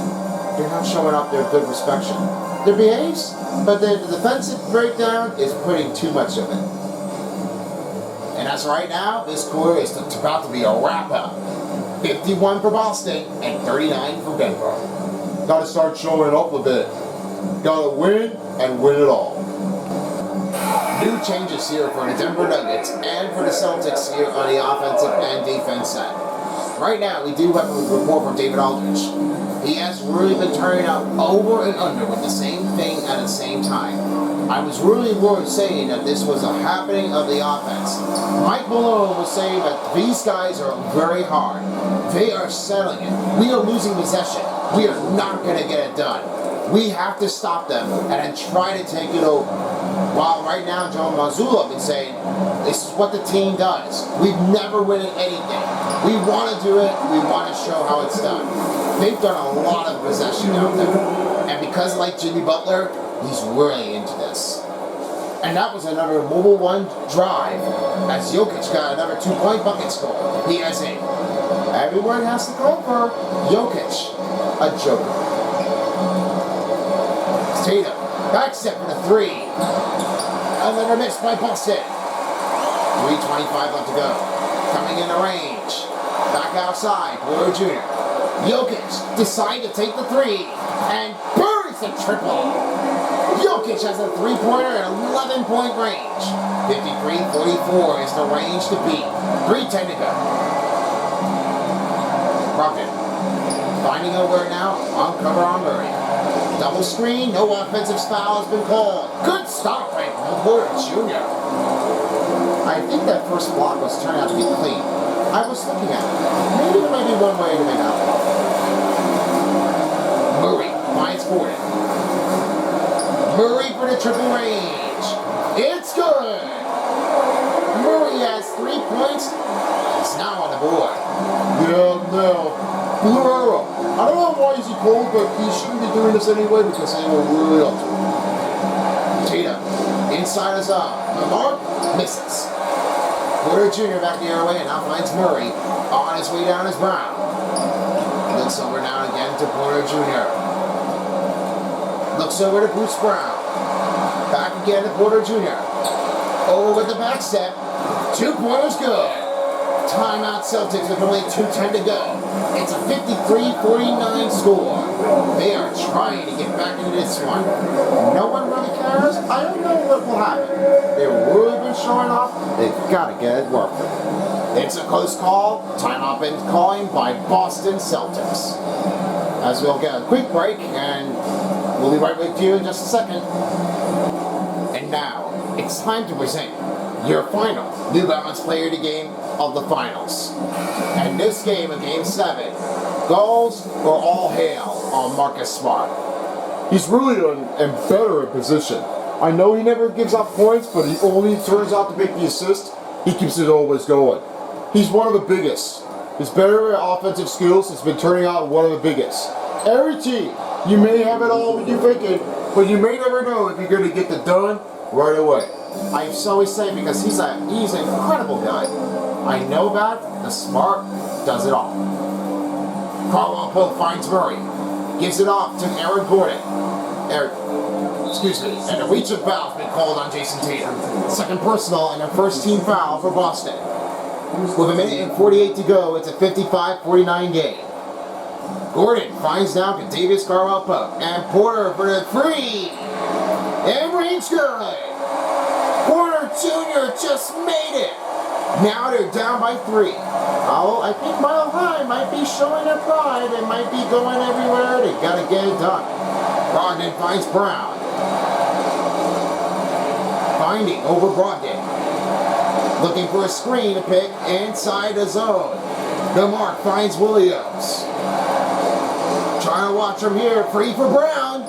[SPEAKER 2] They're not showing up their good inspection. Their behaves, but the defensive breakdown is putting too much of it. And as right now, this quarter is about to be a wrap-up. 51 for Boston and 39 for Denver.
[SPEAKER 6] Gotta start showing up a bit. Gotta win and win it all.
[SPEAKER 2] New changes here for the Denver Nuggets and for the Celtics here on the offensive and defense side. Right now, we do have a report from David Aldridge. He has really been turning up over and under with the same thing at the same time. I was really worried saying that this was a happening of the offense. Mike Malone was saying that these guys are very hard. They are settling it. We are losing possession. We are not going to get it done. We have to stop them and then try to take it over. While right now, Joe Mazzulla has been saying, this is what the team does. We've never won anything. We want to do it. We want to show how it's done. They've done a lot of possession out there. And because like Jimmy Butler, he's really into this. And that was another mobile one drive as Jokic got another 2-point bucket score. He has it. Everyone has to call for Jokic, a joker. Tatum, back step for the three. Another miss by Boston. 3:25 left to go. Coming in the range. Back outside, Porter Jr. Jokic decide to take the three and buries the triple. Jokic has a 3-pointer at 11-point range. 53-44 is the range to beat. 3:10 to go. Brogdon finding over now on cover on Murray. Double screen, no offensive foul has been called. Good stop by Porter Jr. I think that first block was turning out to be clean. I was looking at it. Maybe there might be one way to make out. Murray finds Gordon. Murray for the triple range. It's good. Murray has 3 points. He's now on the board.
[SPEAKER 6] Yeah, no. Blue arrow. I don't know why he's cold, but he shouldn't be doing this anyway because they were really up to it.
[SPEAKER 2] Tatum inside his arm. The mark misses. Porter Jr. back the other way and now finds Murray on his way down as Brown. Looks over now again to Porter Jr. Looks over to Bruce Brown. Back again to Porter Jr. Over with the back step. 2-pointers good. Timeout Celtics with only 2:10 to go. It's a 53-49 score. They are trying to get back into this one. No one really cares. I don't know what will happen. They've really been showing off. They've got to get it working. It's a close call. Timeout been calling by Boston Celtics. As we'll get a quick break, and we'll be right with you in just a second. And now, it's time to present your final New Balance Player of the Game of the Finals. And this game of Game 7 goes for all hail on Marcus Smart.
[SPEAKER 6] He's really in better position. I know he never gives up points, but he only turns out to make the assist. He keeps it always going. He's one of the biggest. His better offensive skills has been turning out one of the biggest. Every team, you may have it all when you're thinking, but you may never know if you're going to get it done right away.
[SPEAKER 2] I always say because he's an incredible guy. I know that the Smart does it all. Caldwell Pope finds Murray, gives it off to Aaron Gordon. And a reach of foul has been called on Jason Tatum. Second personal and a first team foul for Boston. With a minute and 48 to go, it's a 55-49 game. Gordon finds now Kentavious Caldwell Pope and Porter for the three. And rings good. Porter Jr. just made it. Now they're down by 3. Oh, I think Mile High might be showing their pride. They might be going everywhere. They gotta get it done. Brogdon finds Brown. Finding over Brogdon. Looking for a screen to pick inside the zone. The mark finds Williams. Trying to watch him here. Free for Brown.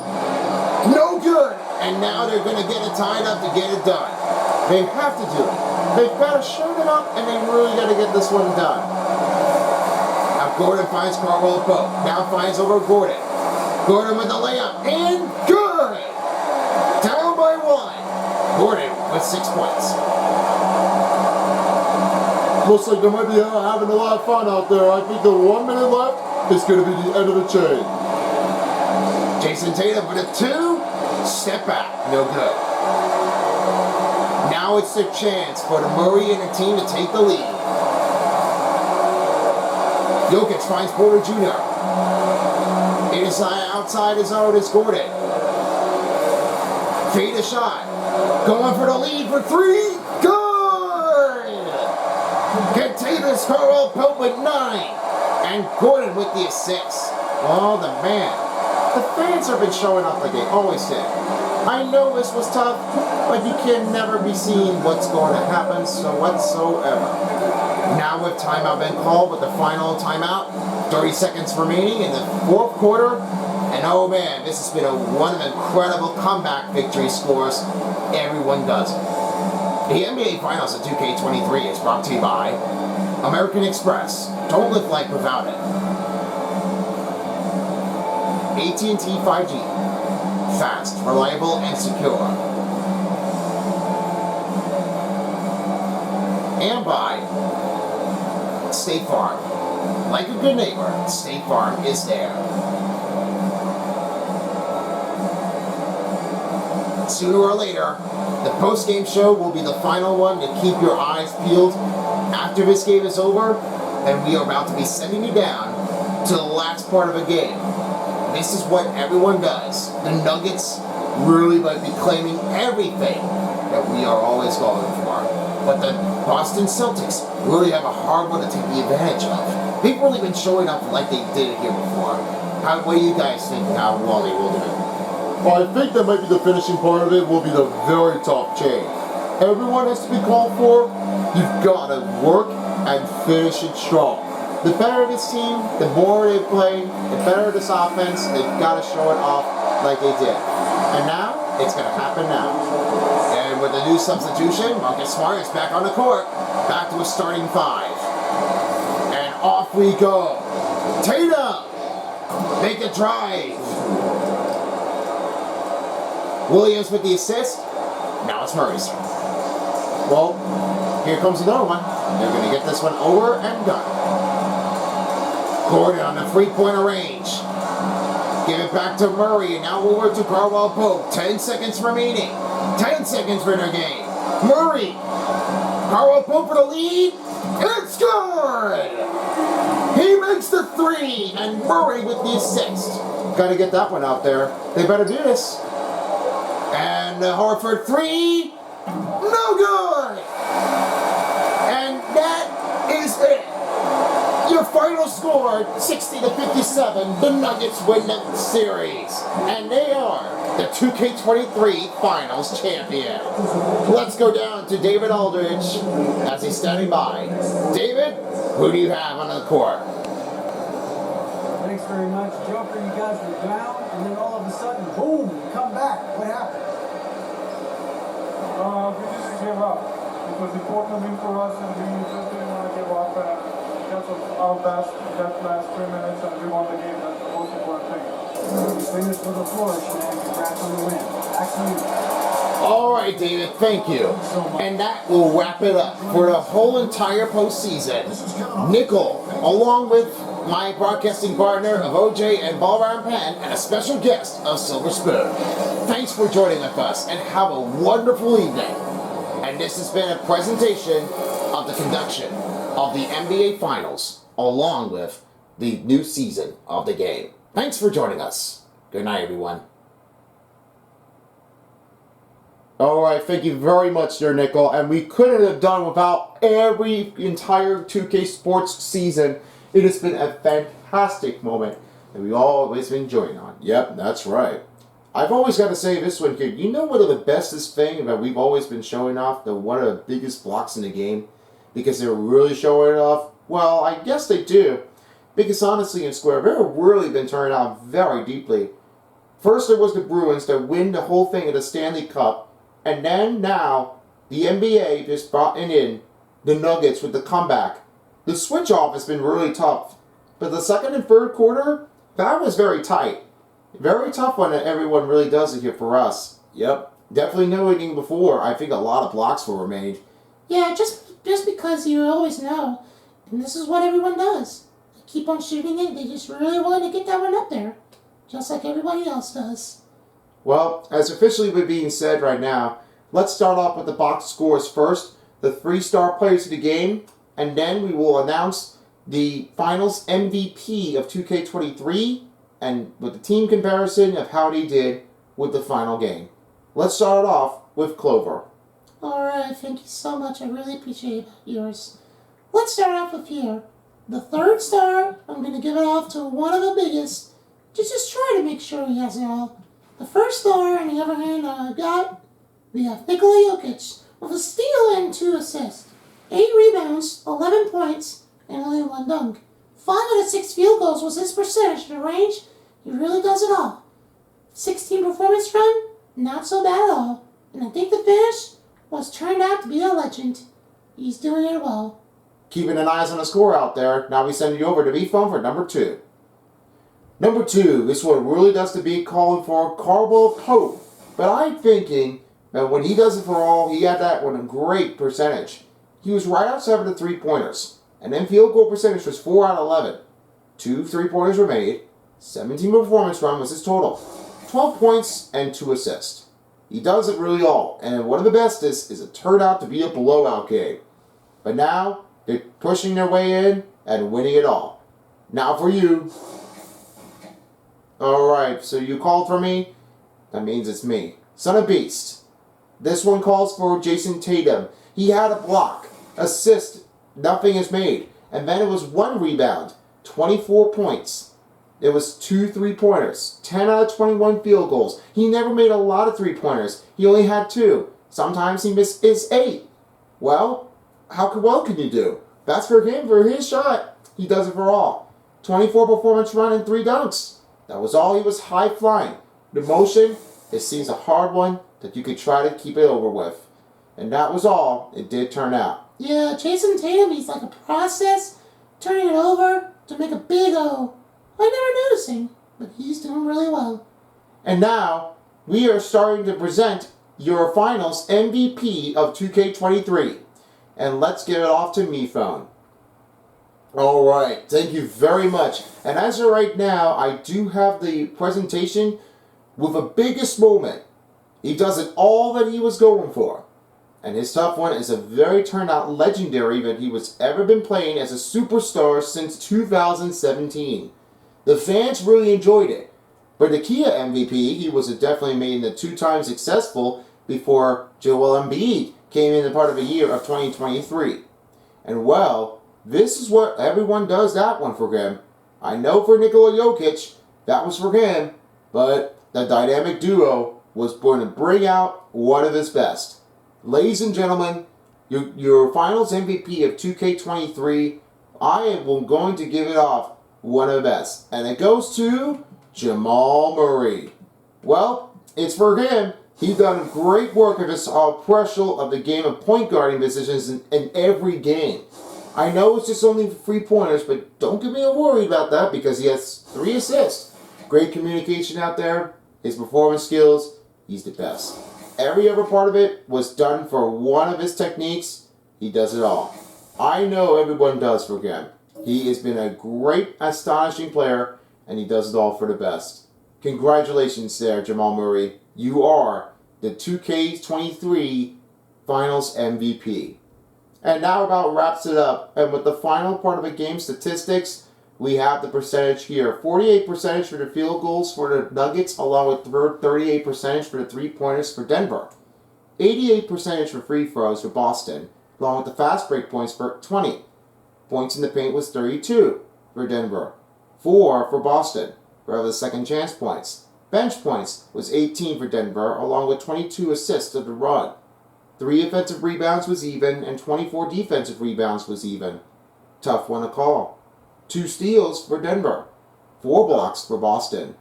[SPEAKER 2] No good. And now they're going to get it tied up to get it done. They have to do it. They've got to shoot it up, and they really got to get this one done. Now Gordon finds Caldwell Pope. Now finds over Gordon. Gordon with the layup. And good! Down by 1. Gordon with 6 points.
[SPEAKER 6] Looks like they might be having a lot of fun out there. I think the 1 minute left is going to be the end of the chain.
[SPEAKER 2] Jason Tatum with a 2. Step back, no good. Now it's their chance for the Murray and the team to take the lead. Jokic finds Porter Jr. Inside, outside his own is Gordon. Fade a shot. Going for the lead for 3. Good! Kentavious Caldwell Pope with 9. And Gordon with the assist. Oh, the man. The fans have been showing up like they always did. I know this was tough, but you can never be seeing what's going to happen so whatsoever. Now with timeout been called with the final timeout, 30 seconds remaining in the 4th quarter, and oh man, this has been one of the incredible comeback victory scores. Everyone does it. The NBA Finals of 2K23 is brought to you by American Express. Don't live life without it. AT&T 5G. Fast, reliable, and secure. And by State Farm. Like a good neighbor, State Farm is there. Sooner or later, the post-game show will be the final one to keep your eyes peeled. After this game is over, and we are about to be sending you down to the last part of a game. This is what everyone does. The Nuggets really might be claiming everything that we are always going for. But the Boston Celtics really have a hard one to take the advantage of. They've really been showing up like they did here before. What do you guys think how well they will do?
[SPEAKER 6] Well, I think that might be the finishing part of it will be the very top chain. Everyone has to be called for. You've got to work and finish it strong. The better this team, the more they play, the better this offense, they've got to show it off like they did. And now, it's going to happen now. And with the new substitution, Marcus Smart is back on the court, back to a starting 5. And off we go. Tatum! Make the drive. Williams with the assist. Now it's Murray's turn. Well,
[SPEAKER 2] Here comes another one. They're going to get this one over and done. Gordon on the three-pointer range. Give it back to Murray, and now over to Carwell Pope. 10 seconds remaining. 10 seconds for their game. Murray. Carwell Pope for the lead. It's good! He makes the three, and Murray with the assist. Got to get that one out there. They better do this. And Horford three. No good! And that is it. Your final score, 60-57. The Nuggets win the series. And they are the 2K23 Finals champion. Let's go down to David Aldridge as he's standing by. David, who do you have on the court?
[SPEAKER 5] Thanks very much, Joker. You guys were down, and then all of a sudden, boom, you come back. What happened?
[SPEAKER 7] We just gave up. It was important win for us, and we just didn't want to give up. That was our best that last 3 minutes, and we won the game. That's the most important thing.
[SPEAKER 5] You finished with a flourish, man. Congrats on the win. Back to you.
[SPEAKER 2] All right, David, thank you. And that will wrap it up for the whole entire postseason. Nickel, along with my broadcasting partner of OJ and Ball Round Pen, and a special guest of Silver Spoon. Thanks for joining with us, and have a wonderful evening. And this has been a presentation of the conduction of the NBA Finals, along with the new season of the game. Thanks for joining us. Good night, everyone. Alright, thank you very much there, Nickel. And we couldn't have done without every entire 2K Sports season. It has been a fantastic moment that we've always been enjoying on. Yep, that's right. I've always got to say this one, kid. You know what the bestest thing that we've always been showing off? One of the biggest blocks in the game? Because they're really showing it off? Well, I guess they do. Because honestly, in Square, they've really been turning out very deeply. First, it was the Bruins that win the whole thing of the Stanley Cup. And then now, the NBA just brought in the Nuggets with the comeback. The switch off has been really tough. But the second and third quarter, that was very tight. Very tough one that everyone really does it here for us. Yep. Definitely no inning before. I think a lot of blocks were made.
[SPEAKER 4] Yeah, just because you always know. And this is what everyone does. They keep on shooting it. They just really want to get that one up there. Just like everybody else does.
[SPEAKER 2] Well, as officially we're being said right now, let's start off with the box scores first. The 3-star players of the game. And then we will announce the Finals MVP of 2K23. And with the team comparison of how they did with the final game. Let's start it off with Clover.
[SPEAKER 4] Alright, thank you so much. I really appreciate yours. Let's start off with here. The 3rd star, I'm going to give it off to one of the biggest. Just try to make sure he has it all. The 1st star, on the other hand, we have Nikola Jokic with a steal and 2 assists. 8 rebounds, 11 points, and only 1 dunk. 5 out of 6 field goals was his percentage in the range. He really does it all. 16 performance run, not so bad at all. And I think the finish was turned out to be a legend. He's doing it well.
[SPEAKER 2] Keeping an eye on the score out there. Now we send you over to B-Phone for number 2. Number 2, this one really does to be calling for Carwell Pope. But I'm thinking that when he does it for all, he had that one a great percentage. He was right outside of the 3-pointers. And then field goal percentage was 4 out of 11. 2 3-pointers were made. 17 performance run was his total. 12 points and 2 assists. He does it really all. And one of the best is it turned out to be a blowout game. But now, they're pushing their way in and winning it all. Now for you. Alright, so you called for me? That means it's me. Son of Beast. This one calls for Jason Tatum. He had a block. Assist. Nothing is made. And then it was 1 rebound. 24 points. It was 2 3-pointers. 10 out of 21 field goals. He never made a lot of 3-pointers. He only had 2. Sometimes he missed his 8. Well, how well can you do? That's for him, for his shot. He does it for all. 24 performance run and 3 dunks. That was all. He was high flying. The motion, it seems a hard one that you could try to keep it over with. And that was all it did turn out.
[SPEAKER 4] Yeah, Jason Tatum, he's like a process, turning it over to make a big O. I never noticing, but he's doing really well.
[SPEAKER 2] And now, we are starting to present your Finals MVP of 2K23. and let's give it off to me phone. Alright, thank you very much. And as of right now, I do have the presentation with a biggest moment. He does it all that he was going for. And his top one is a very turned out legendary that he was ever been playing as a superstar since 2017. The fans really enjoyed it. For the Kia MVP, he was definitely made the 2 times successful before Joel Embiid came in the part of the year of 2023. And well, this is what everyone does that one for him. I know for Nikola Jokic, that was for him, but the dynamic duo was going to bring out one of his best. Ladies and gentlemen, your finals MVP of 2K23, I am going to give it off one of the best. And it goes to Jamal Murray. Well, it's for him. He's done great work of his pressure of the game of point guarding positions in every game. I know it's just only 3 pointers, but don't get me worried about that because he has 3 assists. Great communication out there. His performance skills, he's the best. Every other part of it was done for one of his techniques. He does it all. I know everyone does for him. He has been a great, astonishing player, and he does it all for the best. Congratulations there, Jamal Murray. You are the 2K23 Finals MVP. And now about wraps it up. And with the final part of the game statistics, we have the percentage here. 48% for the field goals for the Nuggets, along with 38% for the 3-pointers for Denver. 88% for free throws for Boston, along with the fast break points for 20. Points in the paint was 32 for Denver. 4 for Boston for the second chance points. Bench points was 18 for Denver, along with 22 assists of the run. 3 offensive rebounds was even, and 24 defensive rebounds was even. Tough one to call. 2 steals for Denver. 4 blocks for Boston.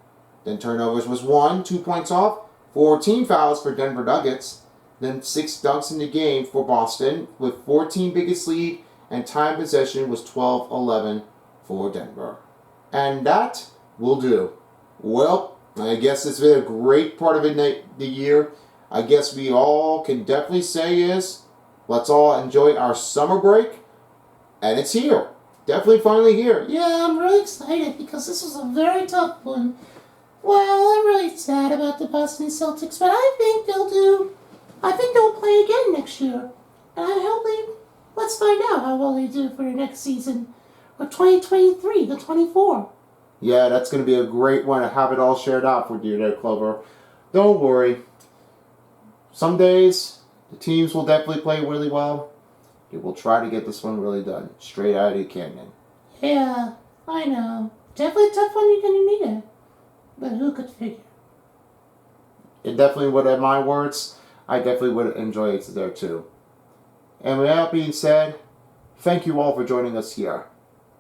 [SPEAKER 2] Then turnovers was 1, 2 points off. 4 team fouls for Denver Nuggets. Then 6 dunks in the game for Boston, with 14 biggest lead, and time possession was 12-11 for Denver. And that will do. Well, I guess it's been a great part of the year. I guess we all can definitely say is, let's all enjoy our summer break. And it's here. Definitely finally here.
[SPEAKER 4] Yeah, I'm really excited because this was a very tough one. Well, I'm really sad about the Boston Celtics, but I think they'll play again next year. And I'm hoping, let's find out how well they do for the next season. Or 2023, the 24.
[SPEAKER 2] Yeah, that's going to be a great one to have it all shared out for you there, Clover. Don't worry. Some days, the teams will definitely play really well. They will try to get this one really done. Straight out of the canyon.
[SPEAKER 4] Yeah, I know. Definitely a tough one you're going to need it. But who could figure?
[SPEAKER 2] It definitely would, in my words, I definitely would enjoy it there too. And with that being said, thank you all for joining us here.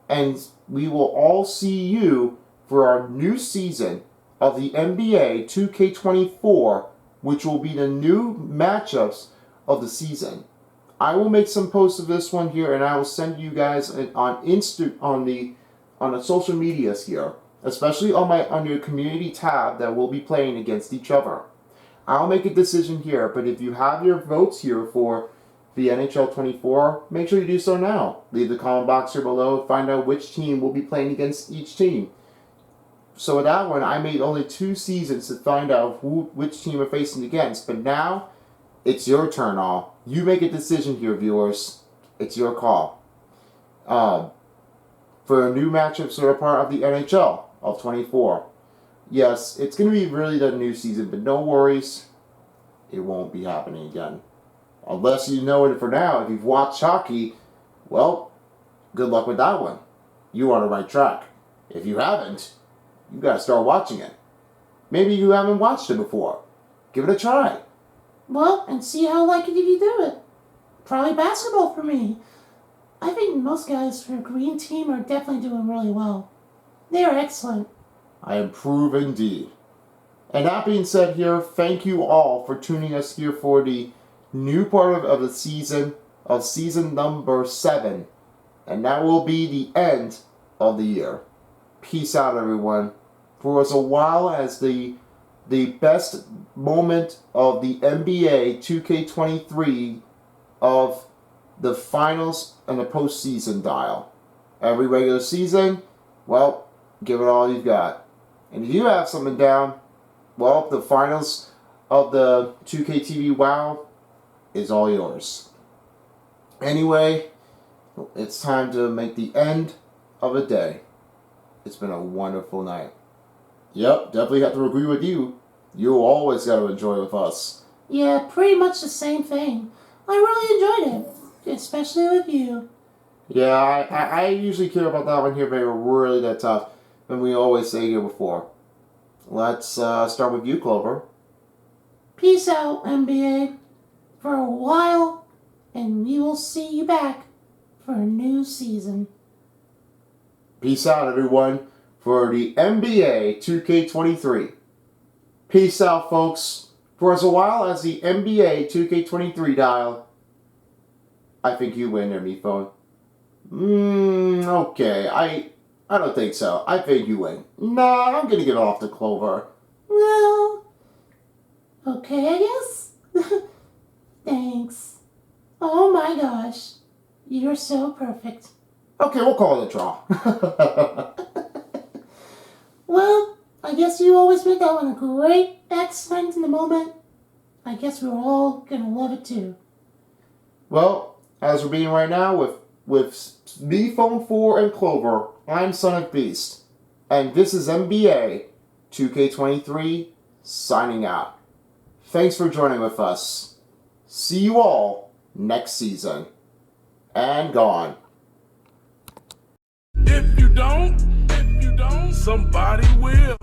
[SPEAKER 2] And we will all see you for our new season of the NBA 2K24, which will be the new matchups of the season. I will make some posts of this one here, and I will send you guys on the social medias here, especially on your community tab that will be playing against each other. I'll make a decision here, but if you have your votes here for the NHL 24, make sure you do so now. Leave the comment box here below, find out which team will be playing against each team. So with that one, I made only 2 seasons to find out which team we're facing against, but now it's your turn, all. You make a decision here, viewers. It's your call. For new matchups that are part of the NHL of 24. Yes, it's going to be really the new season, but no worries. It won't be happening again. Unless you know it for now. If you've watched hockey, well, good luck with that one. You are on the right track. If you haven't, you got to start watching it. Maybe you haven't watched it before. Give it a try.
[SPEAKER 4] Well, and see how likely you do it. Probably basketball for me. I think most guys for a green team are definitely doing really well. They are excellent.
[SPEAKER 2] I improve indeed. And that being said here, thank you all for tuning us here for the new part of the season, of season number 7. And that will be the end of the year. Peace out, everyone. For as a while as the best moment of the NBA 2K23 of the finals and the postseason dial. Every regular season, well, give it all you've got. And if you have something down, well, the finals of the 2K TV WoW is all yours. Anyway, it's time to make the end of a day. It's been a wonderful night. Yep, definitely have to agree with you. You always got to enjoy with us.
[SPEAKER 4] Yeah, pretty much the same thing. I really enjoyed it, especially with you.
[SPEAKER 2] Yeah, I usually care about that one here, but we're really that tough. And we always say here before. Let's start with you, Clover.
[SPEAKER 4] Peace out, NBA, for a while, and we will see you back for a new season.
[SPEAKER 2] Peace out, everyone, for the NBA 2K23. Peace out, folks. For as a while as the NBA 2K23 dial, I think you win there, me phone. Okay, I don't think so. I think you win. Nah, I'm gonna give it off to Clover.
[SPEAKER 4] Well, okay, I guess. Thanks. Oh my gosh, you're so perfect.
[SPEAKER 2] Okay, we'll call it a draw.
[SPEAKER 4] Well, I guess you always make that one a great, excellent in the moment. I guess we're all gonna love it too.
[SPEAKER 2] Well, as we're being right now with me, Phone 4, and Clover, I'm Sonic Beast, and this is NBA 2K23 signing out. Thanks for joining with us. See you all next season. And gone.
[SPEAKER 8] If you don't, somebody will.